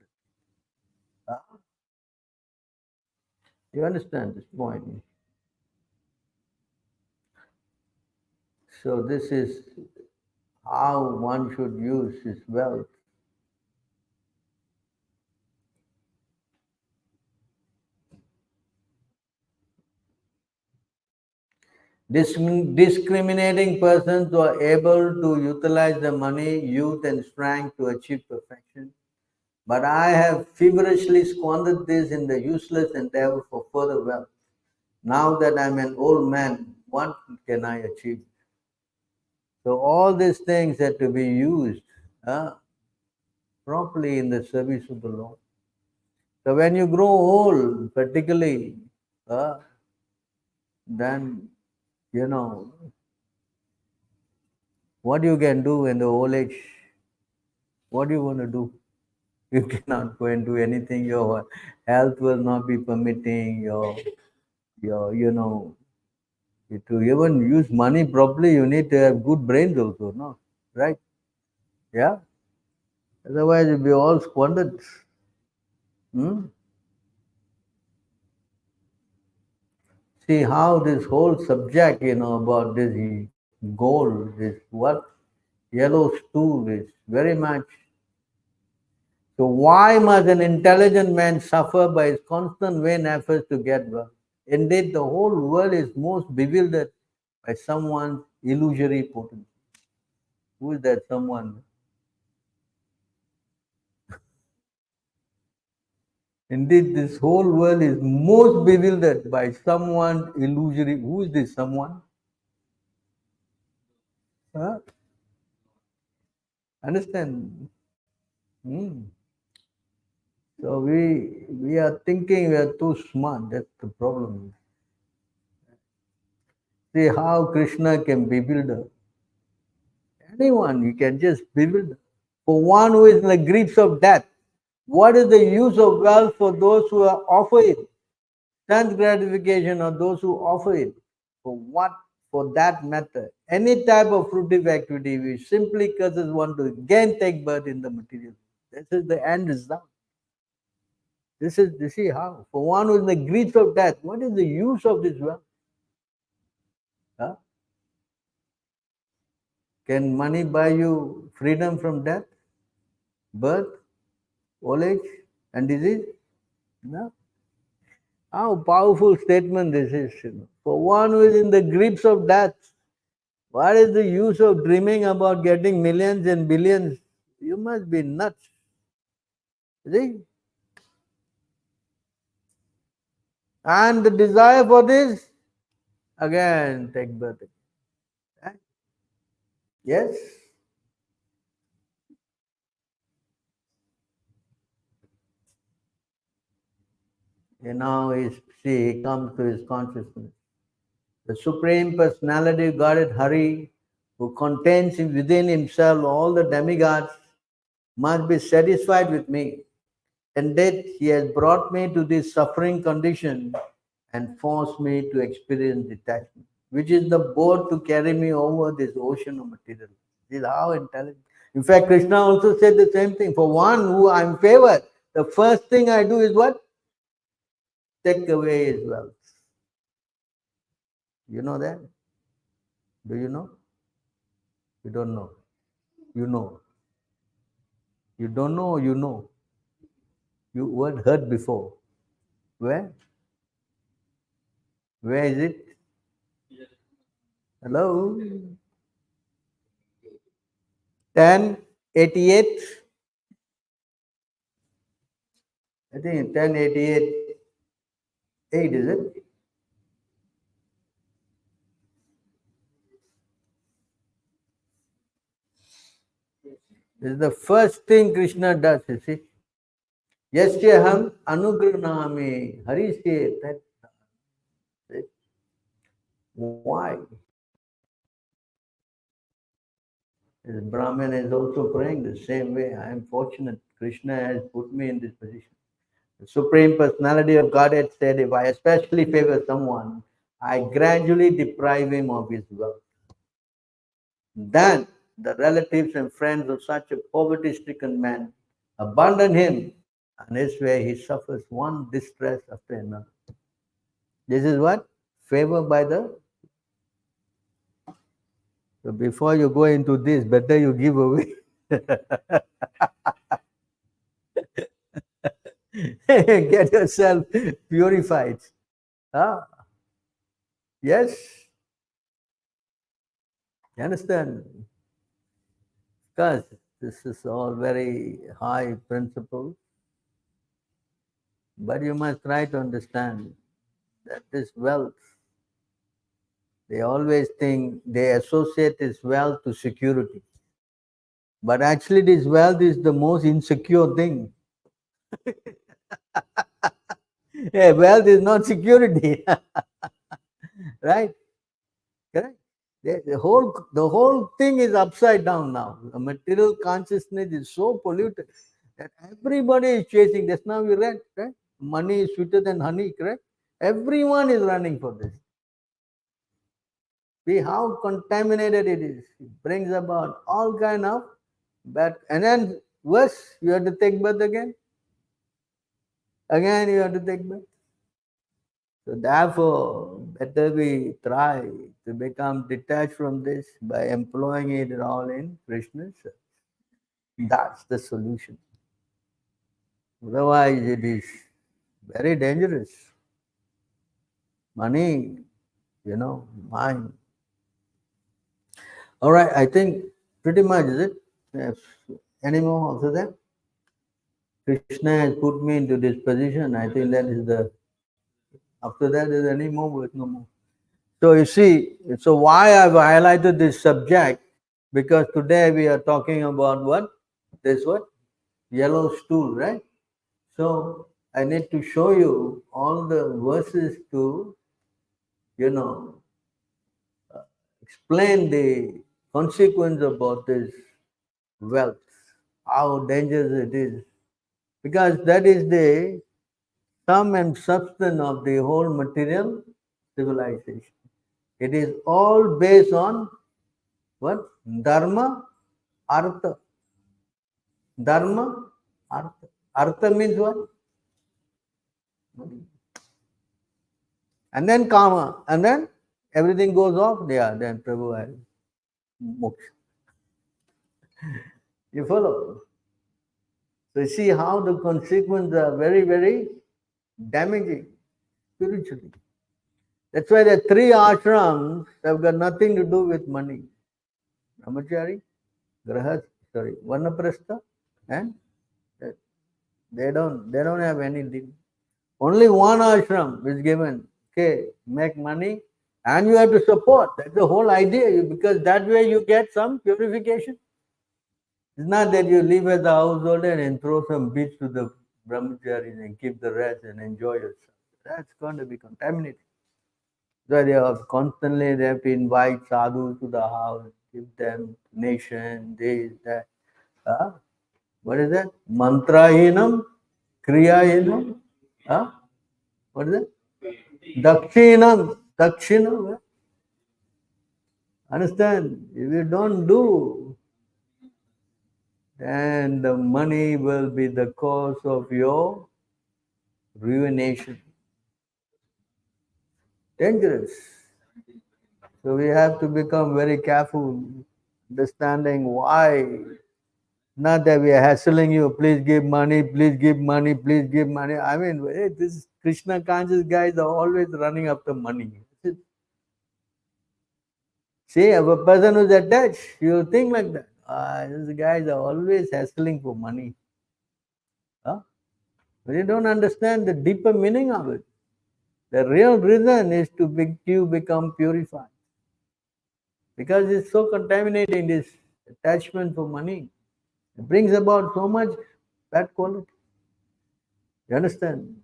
You understand this point? So this is how one should use his wealth. Discriminating persons who are able to utilize the money, youth, and strength to achieve perfection. But I have feverishly squandered this in the useless endeavor for further wealth. Now that I'm an old man, what can I achieve? So all these things have to be used properly in the service of the Lord. So when you grow old, particularly, uh, then you know what you can do in the old age. What do you want to do? You cannot go and do anything. Your health will not be permitting. Your to even use money properly, you need to have good brains also, no? Right? Yeah. Otherwise, you'll be all squandered. Hmm? See how this whole subject, about this gold, this what yellow stool is very much. So why must an intelligent man suffer by his constant vain efforts to get wealth? Indeed, the whole world is most bewildered by someone's illusory potency. Who is that someone? Indeed, this whole world is most bewildered by someone illusory. Who is this someone? Huh? Understand? Hmm. So we are thinking we are too smart. That's the problem. See how Krishna can bewilder anyone. He can just bewilder. For one who is in the grips of death, what is the use of wealth for those who are offer it? Sense gratification or those who offer it. For what? For that matter, any type of fruitive activity which simply causes one to again take birth in the material. This is the end result. This is you see how. For one who is in the grips of death, what is the use of this wealth? Huh? Can money buy you freedom from death, birth, old age, and disease? No. How powerful statement this is. For one who is in the grips of death, what is the use of dreaming about getting millions and billions? You must be nuts. See? And the desire for this, again, take birth. Right? Yes? He comes to his consciousness. The Supreme Personality of Godhead Hari, who contains within himself all the demigods, must be satisfied with me. Indeed, he has brought me to this suffering condition and forced me to experience detachment, which is the boat to carry me over this ocean of material. This is how intelligent. In fact, Krishna also said the same thing. For one who I'm favored, the first thing I do is what? Take away his wealth. You know that? Do you know? You don't know. You know. You don't know, you know. You were heard before. Where? Where is it? Hello? 1088. I think 1088. 8, is it? This is the first thing Krishna does, you see. Yasyaham anugranami harisye tat. Why? This Brahman is also praying the same way. I am fortunate. Krishna has put me in this position. The Supreme Personality of Godhead said, if I especially favor someone, I gradually deprive him of his wealth. Then the relatives and friends of such a poverty stricken man abandon him, and this way he suffers one distress after another. This is what? Favor by the... So before you go into this, better you give away. Get yourself purified. Ah, yes, you understand? Because this is all very high principles, but you must try to understand that this wealth, they always think they associate this wealth to security. But actually, this wealth is the most insecure thing. Yeah, wealth is not security, right? Correct. The whole thing is upside down now. The material consciousness is so polluted that everybody is chasing. Just now we read, right? Money is sweeter than honey, correct? Everyone is running for this. See how contaminated it is. It brings about all kind of bad. And then worse, you have to take birth again. Again, you have to take birth. So therefore, better we try to become detached from this by employing it all in Krishna's service. That's the solution. Otherwise, it is very dangerous. Money, mind. All right, I think pretty much is it. Yes. Any more after that? Krishna has put me into this position. I think that is the... After that, is any more words? No more. So you see, so why I've highlighted this subject? Because today we are talking about what? This what? Yellow stool, right? So I need to show you all the verses to, you know, explain the consequence about this wealth, how dangerous it is. Because that is the sum and substance of the whole material civilization. It is all based on what? Dharma, artha. Dharma, artha. Artha means what? And then karma. And then everything goes off. Yeah, then Prabhu has moksha. You follow? So you see how the consequences are very, very damaging spiritually. That's why the three ashrams have got nothing to do with money. Brahmachari, Grahas, Vanaprastha, and they don't have any deal. Only one ashram is given. Okay, make money and you have to support. That's the whole idea. Because that way you get some purification. It's not that you live as a householder and throw some bits to the brahmacharis and keep the rest and enjoy yourself. That's going to be contaminated. So they have to invite sadhus to the house, give them nation, this, that. What is that? Mantrahinam, kriyahinam. What is it? Dakshinam. Dakshinam. Understand? If you don't do, then the money will be the cause of your ruination. Dangerous. So we have to become very careful, understanding why. Not that we are hassling you, please give money, please give money, please give money. I mean, this Krishna conscious guys are always running after money. See, if a person who's attached, you think like that. These guys are always hassling for money. Huh? But you don't understand the deeper meaning of it. The real reason is to make you become purified. Because it's so contaminating, this attachment for money. It brings about so much bad quality. You understand?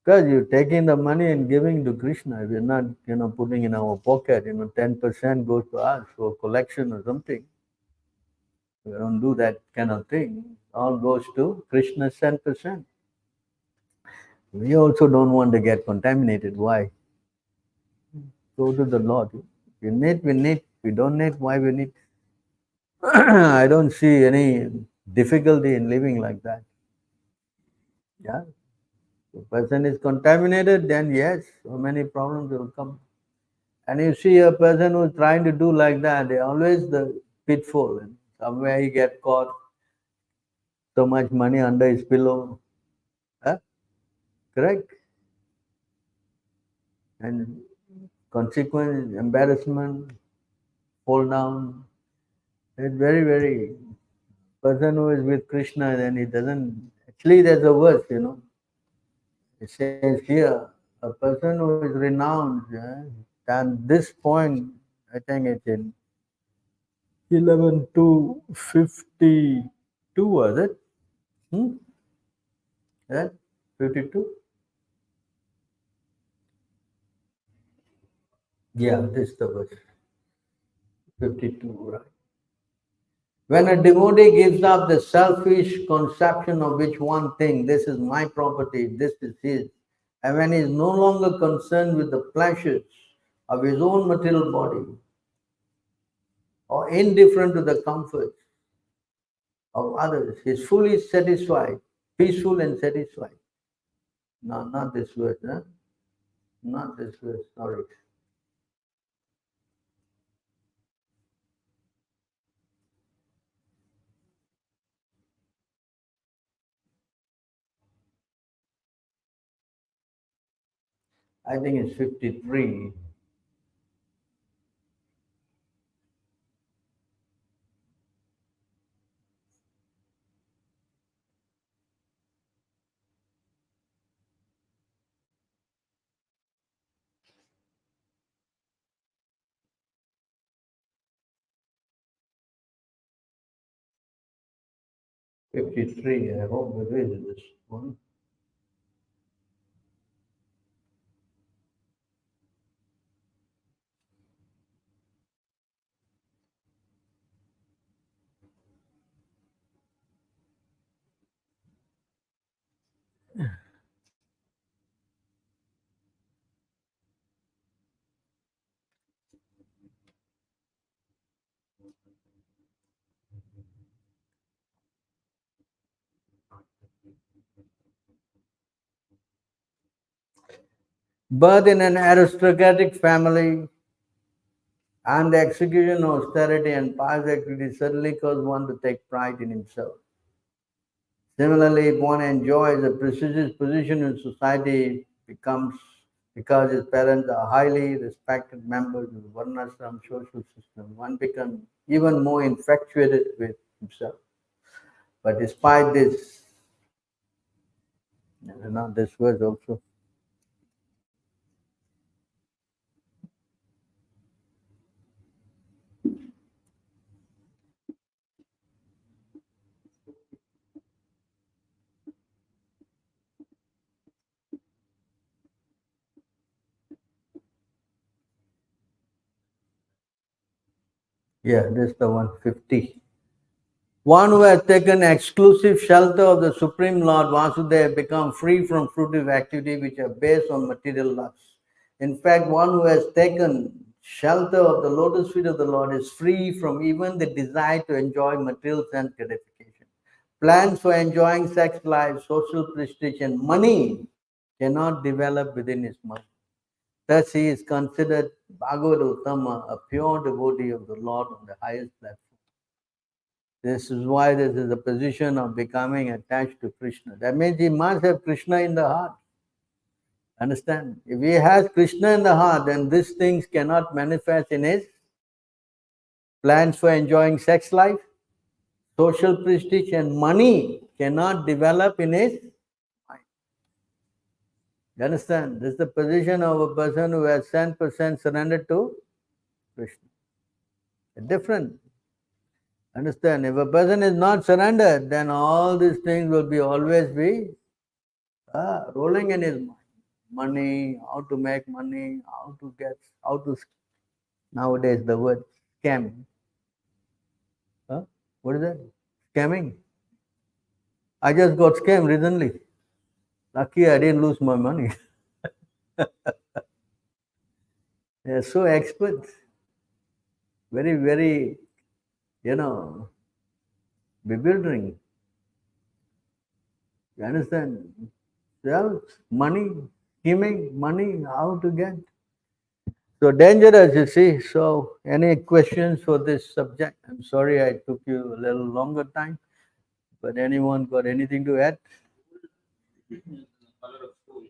Because you're taking the money and giving to Krishna. We're not, putting in our pocket, 10% goes to us for collection or something. We don't do that kind of thing. All goes to Krishna's 10%. We also don't want to get contaminated. Why? Go to the Lord. We need, we need. We don't need, why we need? I don't see any difficulty in living like that. Yeah. If a person is contaminated, then yes, so many problems will come. And you see a person who's trying to do like that, they always the pitfall. And somewhere he get caught, so much money under his pillow. Huh? Correct? And consequence, embarrassment, fall down. It's very, very person who is with Krishna, then he doesn't. Actually, there's a verse, It says here, a person who is renowned, and this point, I think it's in 11 to 52, was it? Hmm? Yeah, 52? Yeah, this is the verse. 52, right? When a devotee gives up the selfish conception of which one thing, this is my property, this is his, and when he is no longer concerned with the pleasures of his own material body or indifferent to the comforts of others, he is fully satisfied, peaceful and satisfied. No, not this verse, huh? Not this verse, sorry. I think it's 53. 53, I hope it is this one. Birth in an aristocratic family and the execution of austerity and pious activity certainly cause one to take pride in himself. Similarly, if one enjoys a prestigious position in society, becomes because his parents are highly respected members of the Varnashram social system, one becomes even more infatuated with himself. But despite this, this verse also. Yeah, this is the 150. One who has taken exclusive shelter of the Supreme Lord Vasudeva become free from fruitive activity which are based on material lusts. In fact, one who has taken shelter of the lotus feet of the Lord is free from even the desire to enjoy material sense gratification. Plans for enjoying sex life, social prestige, and money cannot develop within his mind. Thus, he is considered Bhagavad Uttama, a pure devotee of the Lord on the highest platform. This is why this is a position of becoming attached to Krishna. That means he must have Krishna in the heart. Understand? If he has Krishna in the heart, then these things cannot manifest in his plans for enjoying sex life, social prestige, and money cannot develop in his mind. You understand? This is the position of a person who has 100% surrendered to Krishna. Different. Understand? If a person is not surrendered, then all these things will be always be rolling in his mind. Money, how to make money, how to, nowadays the word scam. Huh? What is that? Scamming. I just got scammed recently. Lucky I didn't lose my money. They're so expert. Very, very, you know, bewildering. You understand? Well, money, scheming, money, how to get. So dangerous, you see. So, any questions for this subject? I'm sorry I took you a little longer time, but anyone got anything to add? Color of stool.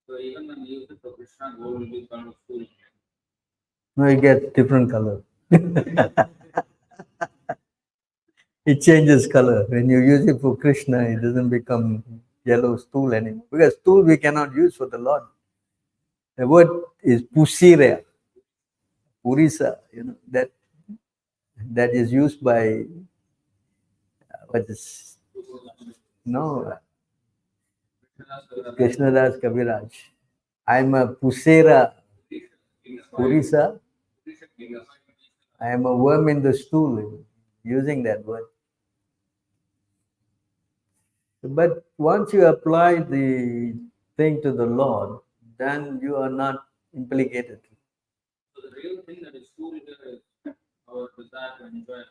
So even when we use it for Krishna, gold will be color of stool. No, it gets different color. It changes color. When you use it for Krishna, it doesn't become yellow stool anymore. Because stool we cannot use for the Lord. The word is pusira, purisa, that is used by what is no Krishnadas Kaviraj. I'm a pusera, purisa. I am a worm in the stool, using that word. But once you apply the thing to the Lord, then you are not implicated. So the real thing that is stool here is our desire to enjoy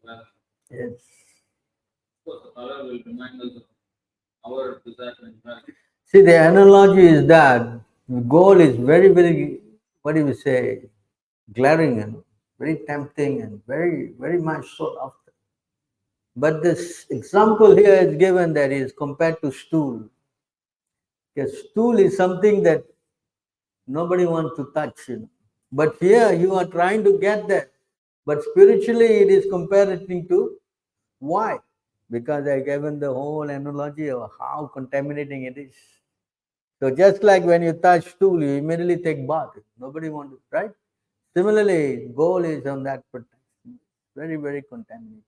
wealth. Yes. Of course, the color will remind us of our desire to enjoy. See, the analogy is that gold is very, very, what do you say, glaring and very tempting and very, very much sought after. But this example here is given that is compared to stool. Because stool is something that nobody wants to touch. But here you are trying to get that. But spiritually it is comparing to why? Because I given the whole analogy of how contaminating it is. So just like when you touch stool, you immediately take bath. Nobody wants to, right? Similarly, goal is on that protection. Very, very contaminating.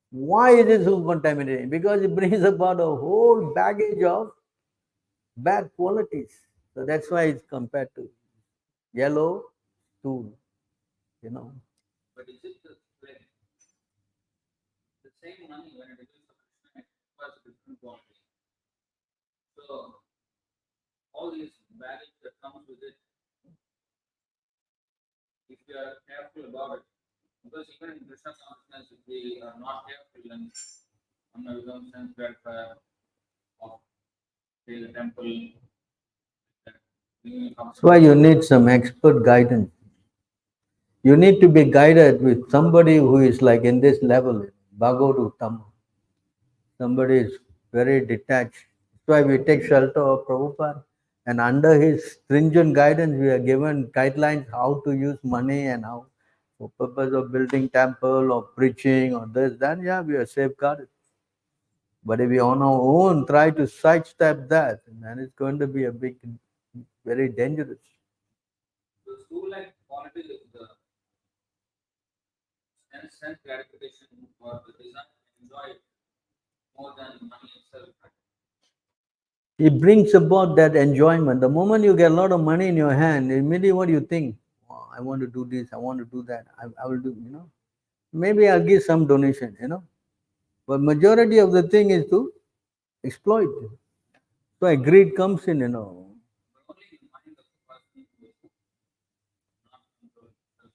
Why is it so contaminating? Because it brings about a whole baggage of bad qualities. So that's why it's compared to yellow stool. But is it the same? The same money when it is for Krishna, it requires a different quality. So all these baggage that comes with it, if we are careful about it, because even in Krishna consciousness, if we are not careful, then we don't sense welfare of say the temple. That's why you need some expert guidance. You need to be guided with somebody who is like in this level, Bhagavad Uttama. Somebody is very detached. That's why we take shelter of Prabhupada. And under his stringent guidance, we are given guidelines how to use money and how, for purpose of building temple or preaching or this, then yeah, we are safeguarded. But if we on our own try to sidestep that, then it's going to be a big, very dangerous. The stool like quality is the sense gratification or the desire to enjoy it more than money itself. It brings about that enjoyment. The moment you get a lot of money in your hand, immediately what do you think? Oh, I want to do this, I want to do that, I will do. Maybe I'll give some donation. But majority of the thing is to exploit. So greed comes in. But only the mind of the person who is not control itself.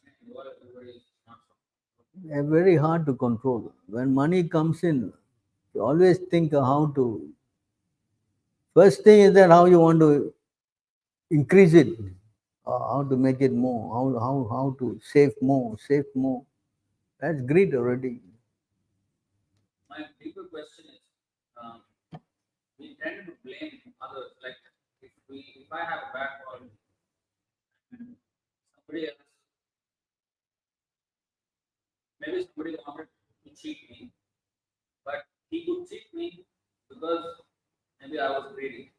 And what everybody is not so. Very hard to control. When money comes in, you always think of how to. First thing is that how you want to increase it, how to make it more, how to save more. That's greed already. My deeper question is, um, we tend to blame others. Like if I have a bad quality and somebody else, maybe somebody wanted to cheat me, but he could cheat me because maybe I was greedy.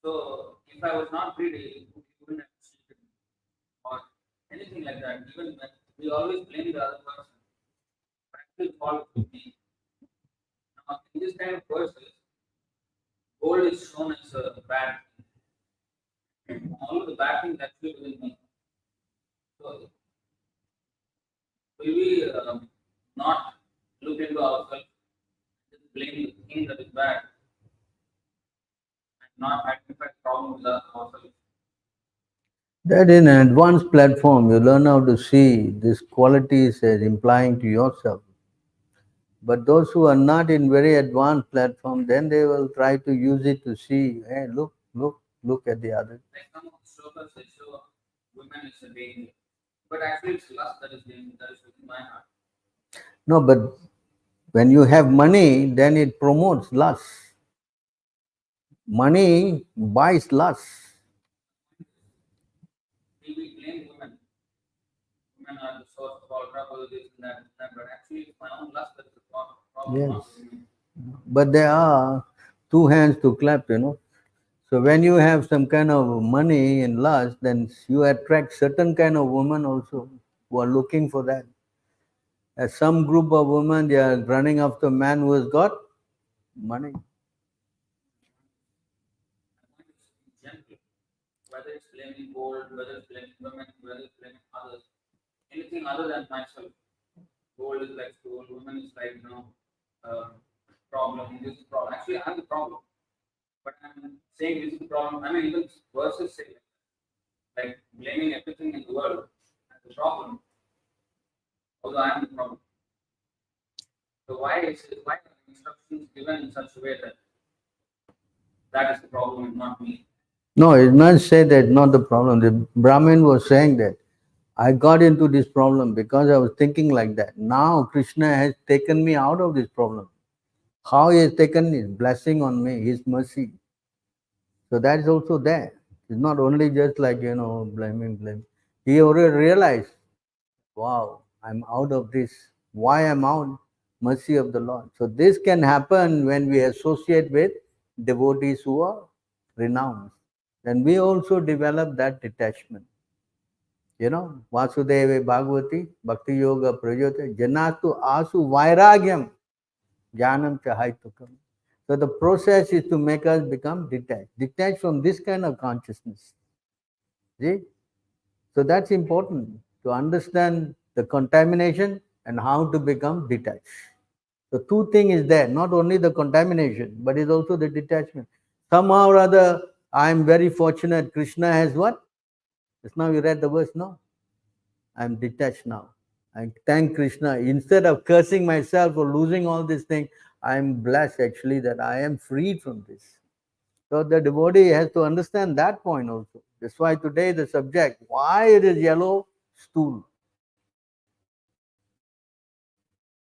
So if I was not greedy, he wouldn't have cheated me or anything like that. Even when we always blame the other person, practical fault with me. Now in this kind of verses, gold is shown as a bad thing. All of the bad things actually within me. So will we not look into ourselves, just blame the thing that is bad, and not identify the problem with ourselves? That in an advanced platform, you learn how to see these qualities as implying to yourself. But those who are not in very advanced platform, then they will try to use it to see, hey, look at the other. Like some of the slokas, they show women is a danger. But actually, it's lust that is danger, that is within my heart. No, but when you have money, then it promotes lust. Money buys lust. We blame women. Women are the source of all trouble, this and that. But actually, it's my own lust that is the problem, Yes. not the women. But there are two hands to clap, you know. So when you have some kind of money and lust, then you attract certain kind of women also who are looking for that. As some group of women, they are running after a man who has got money. I want to be gentle. Whether it's blaming gold, whether it's blaming women, whether it's blaming others, anything other than myself. Gold is like stool, women is like, uh, problem, this is problem. Actually, I'm the problem. But I'm saying this is the problem. I mean, even verses say like blaming everything in the world as the problem, although I'm the problem. So why are instructions given in such a way that that is the problem and not me? No, it's not say that not the problem. The Brahmin was saying that I got into this problem because I was thinking like that. Now Krishna has taken me out of this problem. How he has taken his blessing on me, his mercy. So that is also there. It's not only just like, blaming. He already realized, wow, I'm out of this. Why I'm out? Mercy of the Lord. So this can happen when we associate with devotees who are renowned. Then we also develop that detachment. Vasudeva Bhagavati, Bhakti Yoga Prayote, Janastu Asu Vairagyam, Jnanam Chahaitukam. So the process is to make us become detached from this kind of consciousness. See? So that's important to understand the contamination and how to become detached. So two things is there, not only the contamination, but it's also the detachment. Somehow or other, I am very fortunate. Krishna has what? Just now you read the verse, no? I am detached now. I thank Krishna. Instead of cursing myself or losing all these things, I am blessed actually that I am freed from this. So the devotee has to understand that point also. That's why today the subject, why it is yellow stool.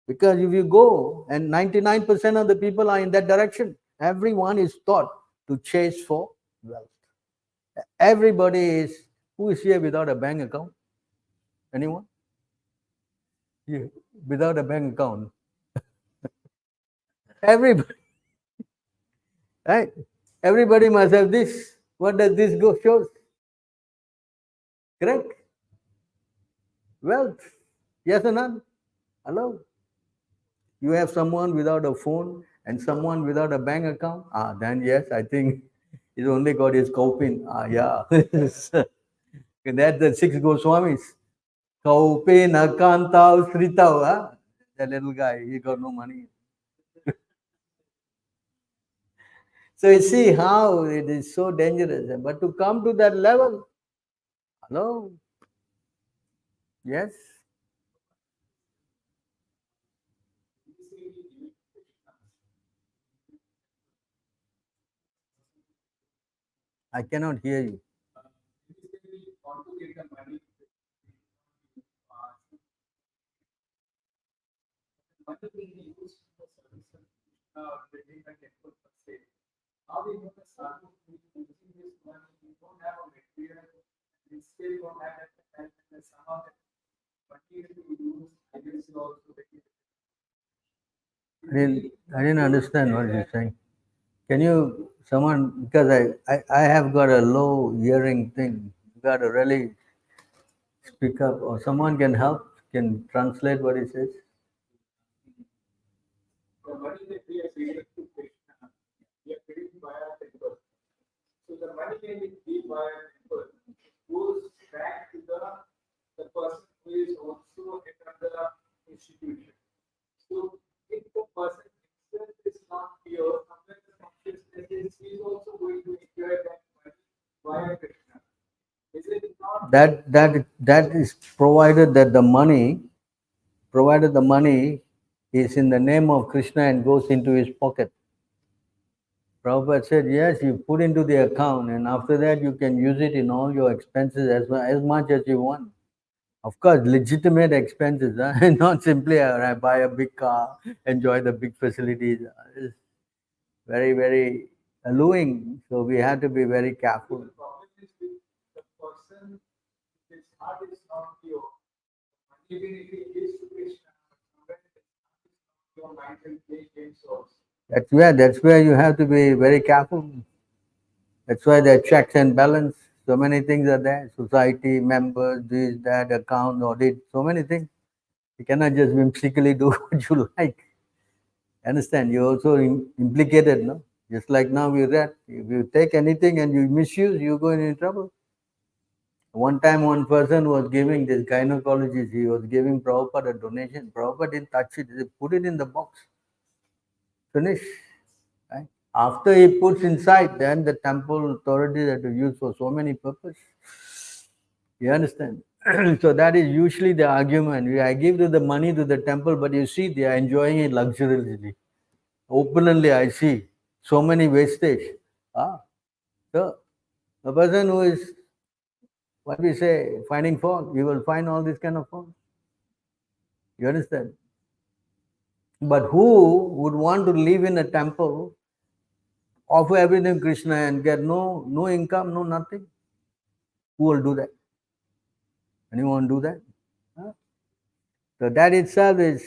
Because if you go, and 99% of the people are in that direction, everyone is taught to chase for wealth. Everybody is, who is here without a bank account? Anyone? Yeah, without a bank account. Everybody, right? Everybody must have this. What does this go shows? Correct? Wealth. Yes or none? Hello? You have someone without a phone and someone without a bank account? Then yes, I think he's only got his coping. Yeah. That's the six Goswamis. Coping, Akantau, Sritau. That little guy, he got no money. So you see how it is so dangerous. But to come to that level, hello? Yes? I cannot hear you. I didn't understand what you're saying. Can you, someone, because I have got a low hearing thing. You got to really speak up, or someone can help, can translate what he says. That is provided the money is in the name of Krishna and goes into his pocket. Prabhupada said, yes, you put into the account and after that you can use it in all your expenses as much as you want. Of course, legitimate expenses, not simply I buy a big car, enjoy the big facilities. It's very, very alluring. So we have to be very careful. The problem is with the person, his heart is not pure. Even if he gives to Krishna, somewhere his heart is not pure, mind will play games also. That's where you have to be very careful. That's why there are checks and balance. So many things are there. Society, members, this, that, account, audit, so many things. You cannot just whimsically do what you like. Understand? You're also implicated, no? Just like now we read, if you take anything and you misuse, you go into trouble. One time one person was giving this gynecologist, he was giving Prabhupada a donation. Prabhupada didn't touch it, he put it in the box. Finish. Right? After he puts inside, then the temple authorities have to use for so many purposes. You understand? So that is usually the argument. I give the money to the temple, but you see, they are enjoying it luxuriously. Openly, I see so many wastage. So the person who is, what we say, finding fault, you will find all this kind of fault. You understand? But who would want to live in a temple, offer everything Krishna and get no income, no nothing? Who will do that? Anyone do that? So that itself is,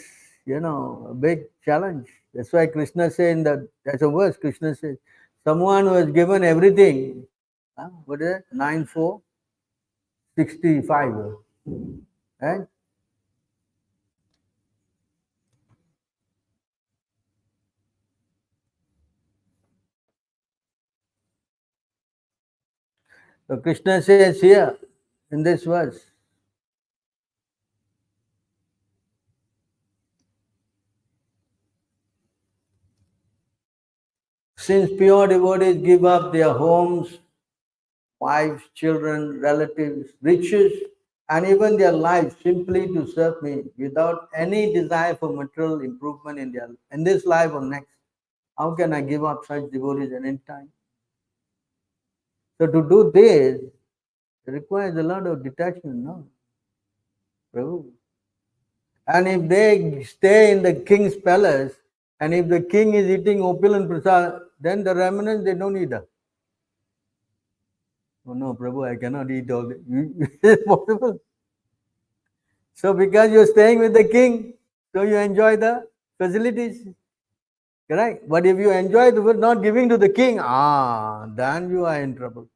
a big challenge. That's why Krishna says that's a verse, Krishna says, someone who has given everything, what is it? 9:4:65. Right? So Krishna says here in this verse, since pure devotees give up their homes, wives, children, relatives, riches, and even their lives simply to serve me without any desire for material improvement in this life or next, how can I give up such devotees at any time? So to do this, it requires a lot of detachment, no? Prabhu. And if they stay in the king's palace, and if the king is eating opulent prasad, then the remnants, they don't eat. Oh no, Prabhu, I cannot eat all this. It's possible. So because you're staying with the king, so you enjoy the facilities. Correct? But if you enjoy the food not giving to the king, then you are in trouble.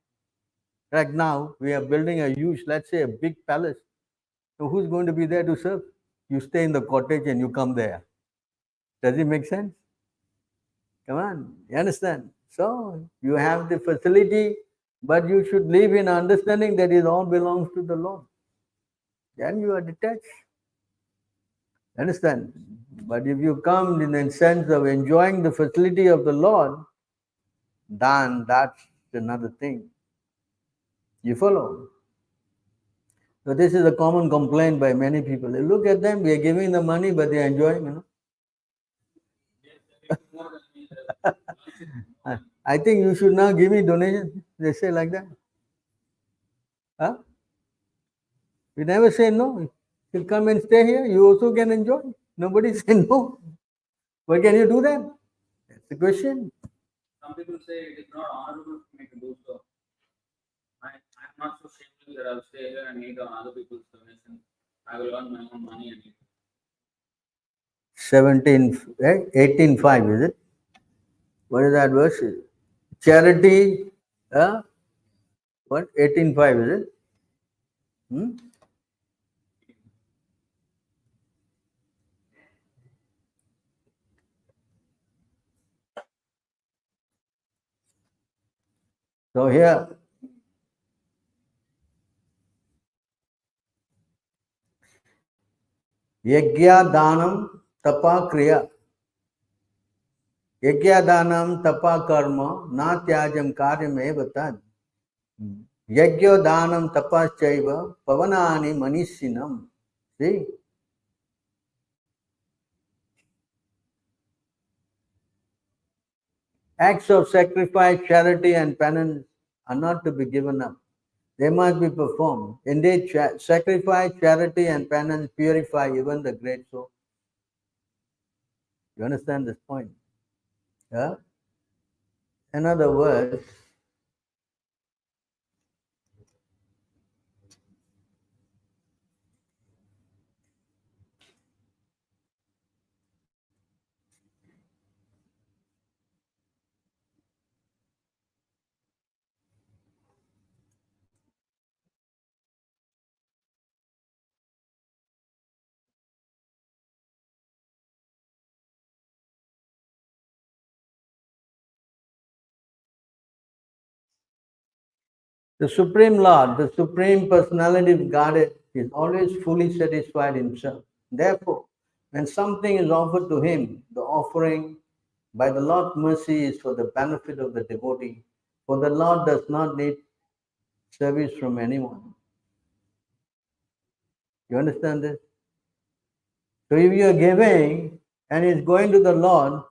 Right now, we are building a huge, let's say a big palace. So who's going to be there to serve? You stay in the cottage and you come there. Does it make sense? Come on, you understand? So you have the facility, but you should live in understanding that it all belongs to the Lord. Then you are detached. Understand? But if you come in the sense of enjoying the facility of the Lord, then that's another thing. You follow? So this is a common complaint by many people. They look at them, we are giving the money, but they are enjoying, I think you should now give me donation. They say like that. Huh? We never say no. You come and stay here, you also can enjoy. Nobody say no. Why can you do that? That's the question. Some people say it is not honorable for me to do so. I'm not so shameful that I'll stay here and eat on other people's donation. I will earn my own money and eat. 18:5, is it? What is that verse? Charity, what? 18:5, is it? So here, yajna danam tapa kriya. Yajna danam tapa karma na tyajam karyam eva tad. Yajna danam tapaschaiva pavanani manishinam. See? Acts of sacrifice, charity, and penance are not to be given up. They must be performed. Indeed, sacrifice, charity, and penance purify even the great soul. You understand this point? Yeah? In other words, the Supreme Lord, the Supreme Personality of Godhead, is always fully satisfied in himself. Therefore, when something is offered to him, the offering by the Lord's mercy is for the benefit of the devotee, for the Lord does not need service from anyone. You understand this? So if you are giving and it's going to the Lord,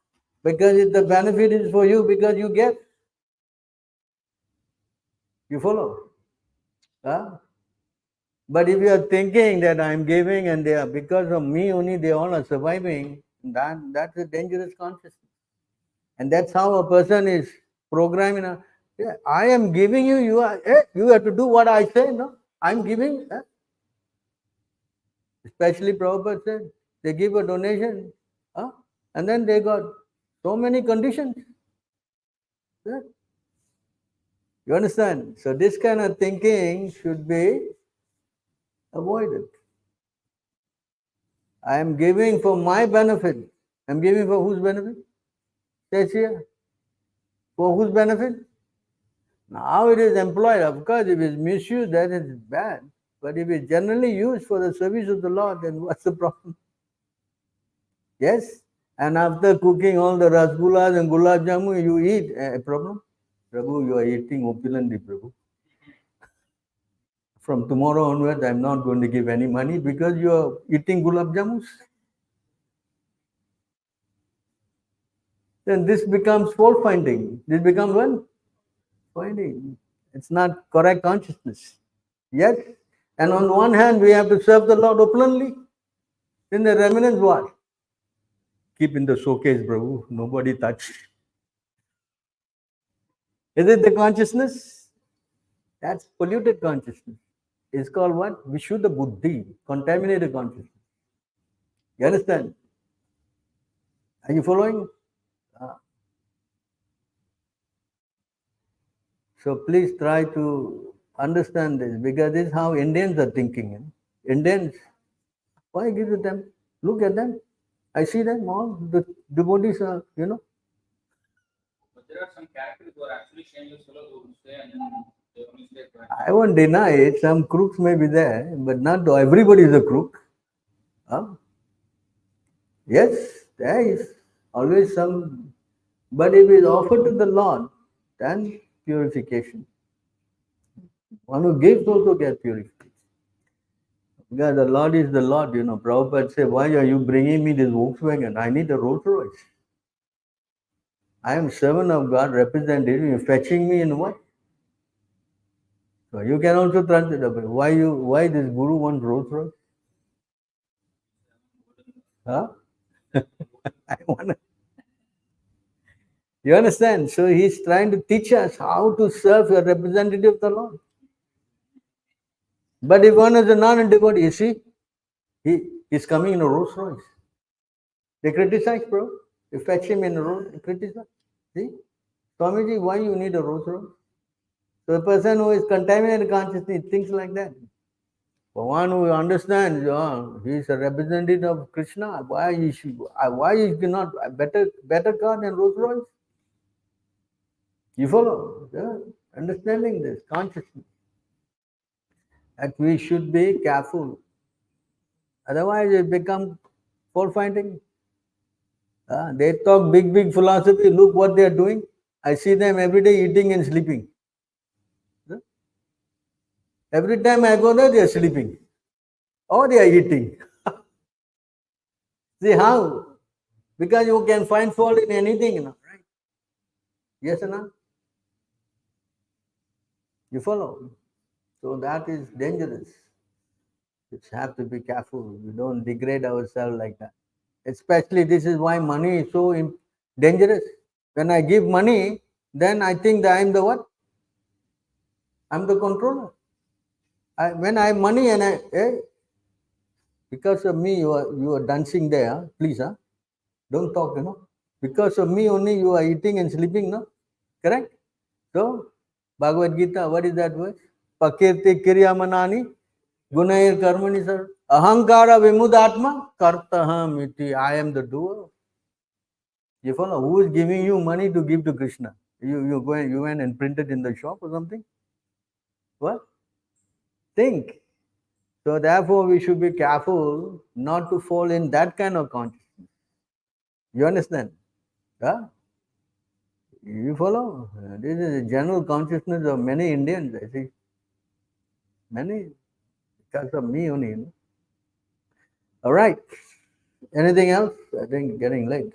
because the benefit is for you, because you get, you follow. Huh? But if you are thinking that I'm giving and they are because of me only they all are surviving, that's a dangerous consciousness. And that's how a person is programmed. Yeah, I am giving you, you have to do what I say, no? I'm giving. Especially Prabhupada said, they give a donation, and then they got so many conditions. Yeah. You understand? So this kind of thinking should be avoided. I am giving for my benefit. I'm giving for whose benefit? Says here. For whose benefit? Now it is employed. Of course, if it's misused, then it's bad. But if it's generally used for the service of the Lord, then what's the problem? Yes? And after cooking all the rasgullas and gulab jamun, you eat. A problem? Prabhu, you are eating opulently, Prabhu. From tomorrow onwards, I'm not going to give any money because you are eating gulab jamuns. Then this becomes fault finding. This becomes what? Finding. It's not correct consciousness. Yes? And on one hand, we have to serve the Lord opulently. Then the remnants what? Keep in the showcase, Prabhu. Nobody touch. Is it the consciousness? That's polluted consciousness. It's called what? Vishuddha buddhi, contaminated consciousness. You understand? Are you following? So please try to understand this because this is how Indians are thinking. Indians, why give to them? Look at them. I see them all. The devotees are, But there are some characters who are actually shameless fellows who will stay and then they only stay for I won't deny it. Some crooks may be there, but not everybody is a crook. Huh? Yes, there is always some. But if it is offered to the Lord, then purification. One who gives also gets purification. Because the Lord is the Lord, Prabhupada said, why are you bringing me this Volkswagen? I need a Rolls Royce. I am servant of God, representative. You're fetching me in what? So you can also translate about why this Guru wants Rolls Royce? Huh? I wanna. You understand? So he's trying to teach us how to serve a representative of the Lord. But if one is a non-devotee, you see, he's coming in a Rolls Royce. They criticize, bro. They fetch him in a Rolls, they criticize. See? Swamiji, why you need a Rolls Royce? So the person who is contaminated consciousness thinks like that. For one who understands, he is a representative of Krishna. Why is he not a better car than Rolls Royce? You follow? Yeah? Understanding this consciousness. That we should be careful. Otherwise, it becomes fault finding. They talk big philosophy. Look what they are doing. I see them every day eating and sleeping. Every time I go there, they are sleeping. Or they are eating. See how? Because you can find fault in anything, right? Yes or no? You follow? So that is dangerous. We have to be careful. We don't degrade ourselves like that. Especially this is why money is so dangerous. When I give money, then I think that I'm the what? I'm the controller. When I have money and because of me you are dancing there, please, don't talk, Because of me only you are eating and sleeping, no? Correct? So, Bhagavad Gita, what is that verse? Pakirti kiryamanani gunair karmani sir. Ahankara vimudatma kartaham iti. I am the doer. You follow? Who is giving you money to give to Krishna? You went and printed in the shop or something? What? Think. So therefore we should be careful not to fall in that kind of consciousness. You understand? Yeah? You follow? This is a general consciousness of many Indians, I see. Many, because of me only. All right. Anything else? I think getting late.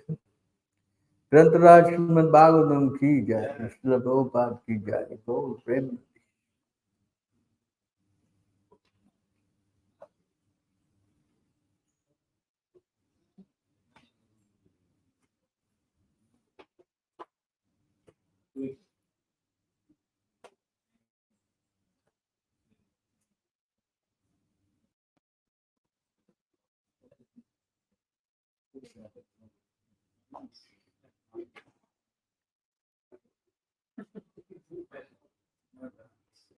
Grantaraj Srimad Bhagavatam ki jai. Srila Prabhupada ki jai. Go, Prem.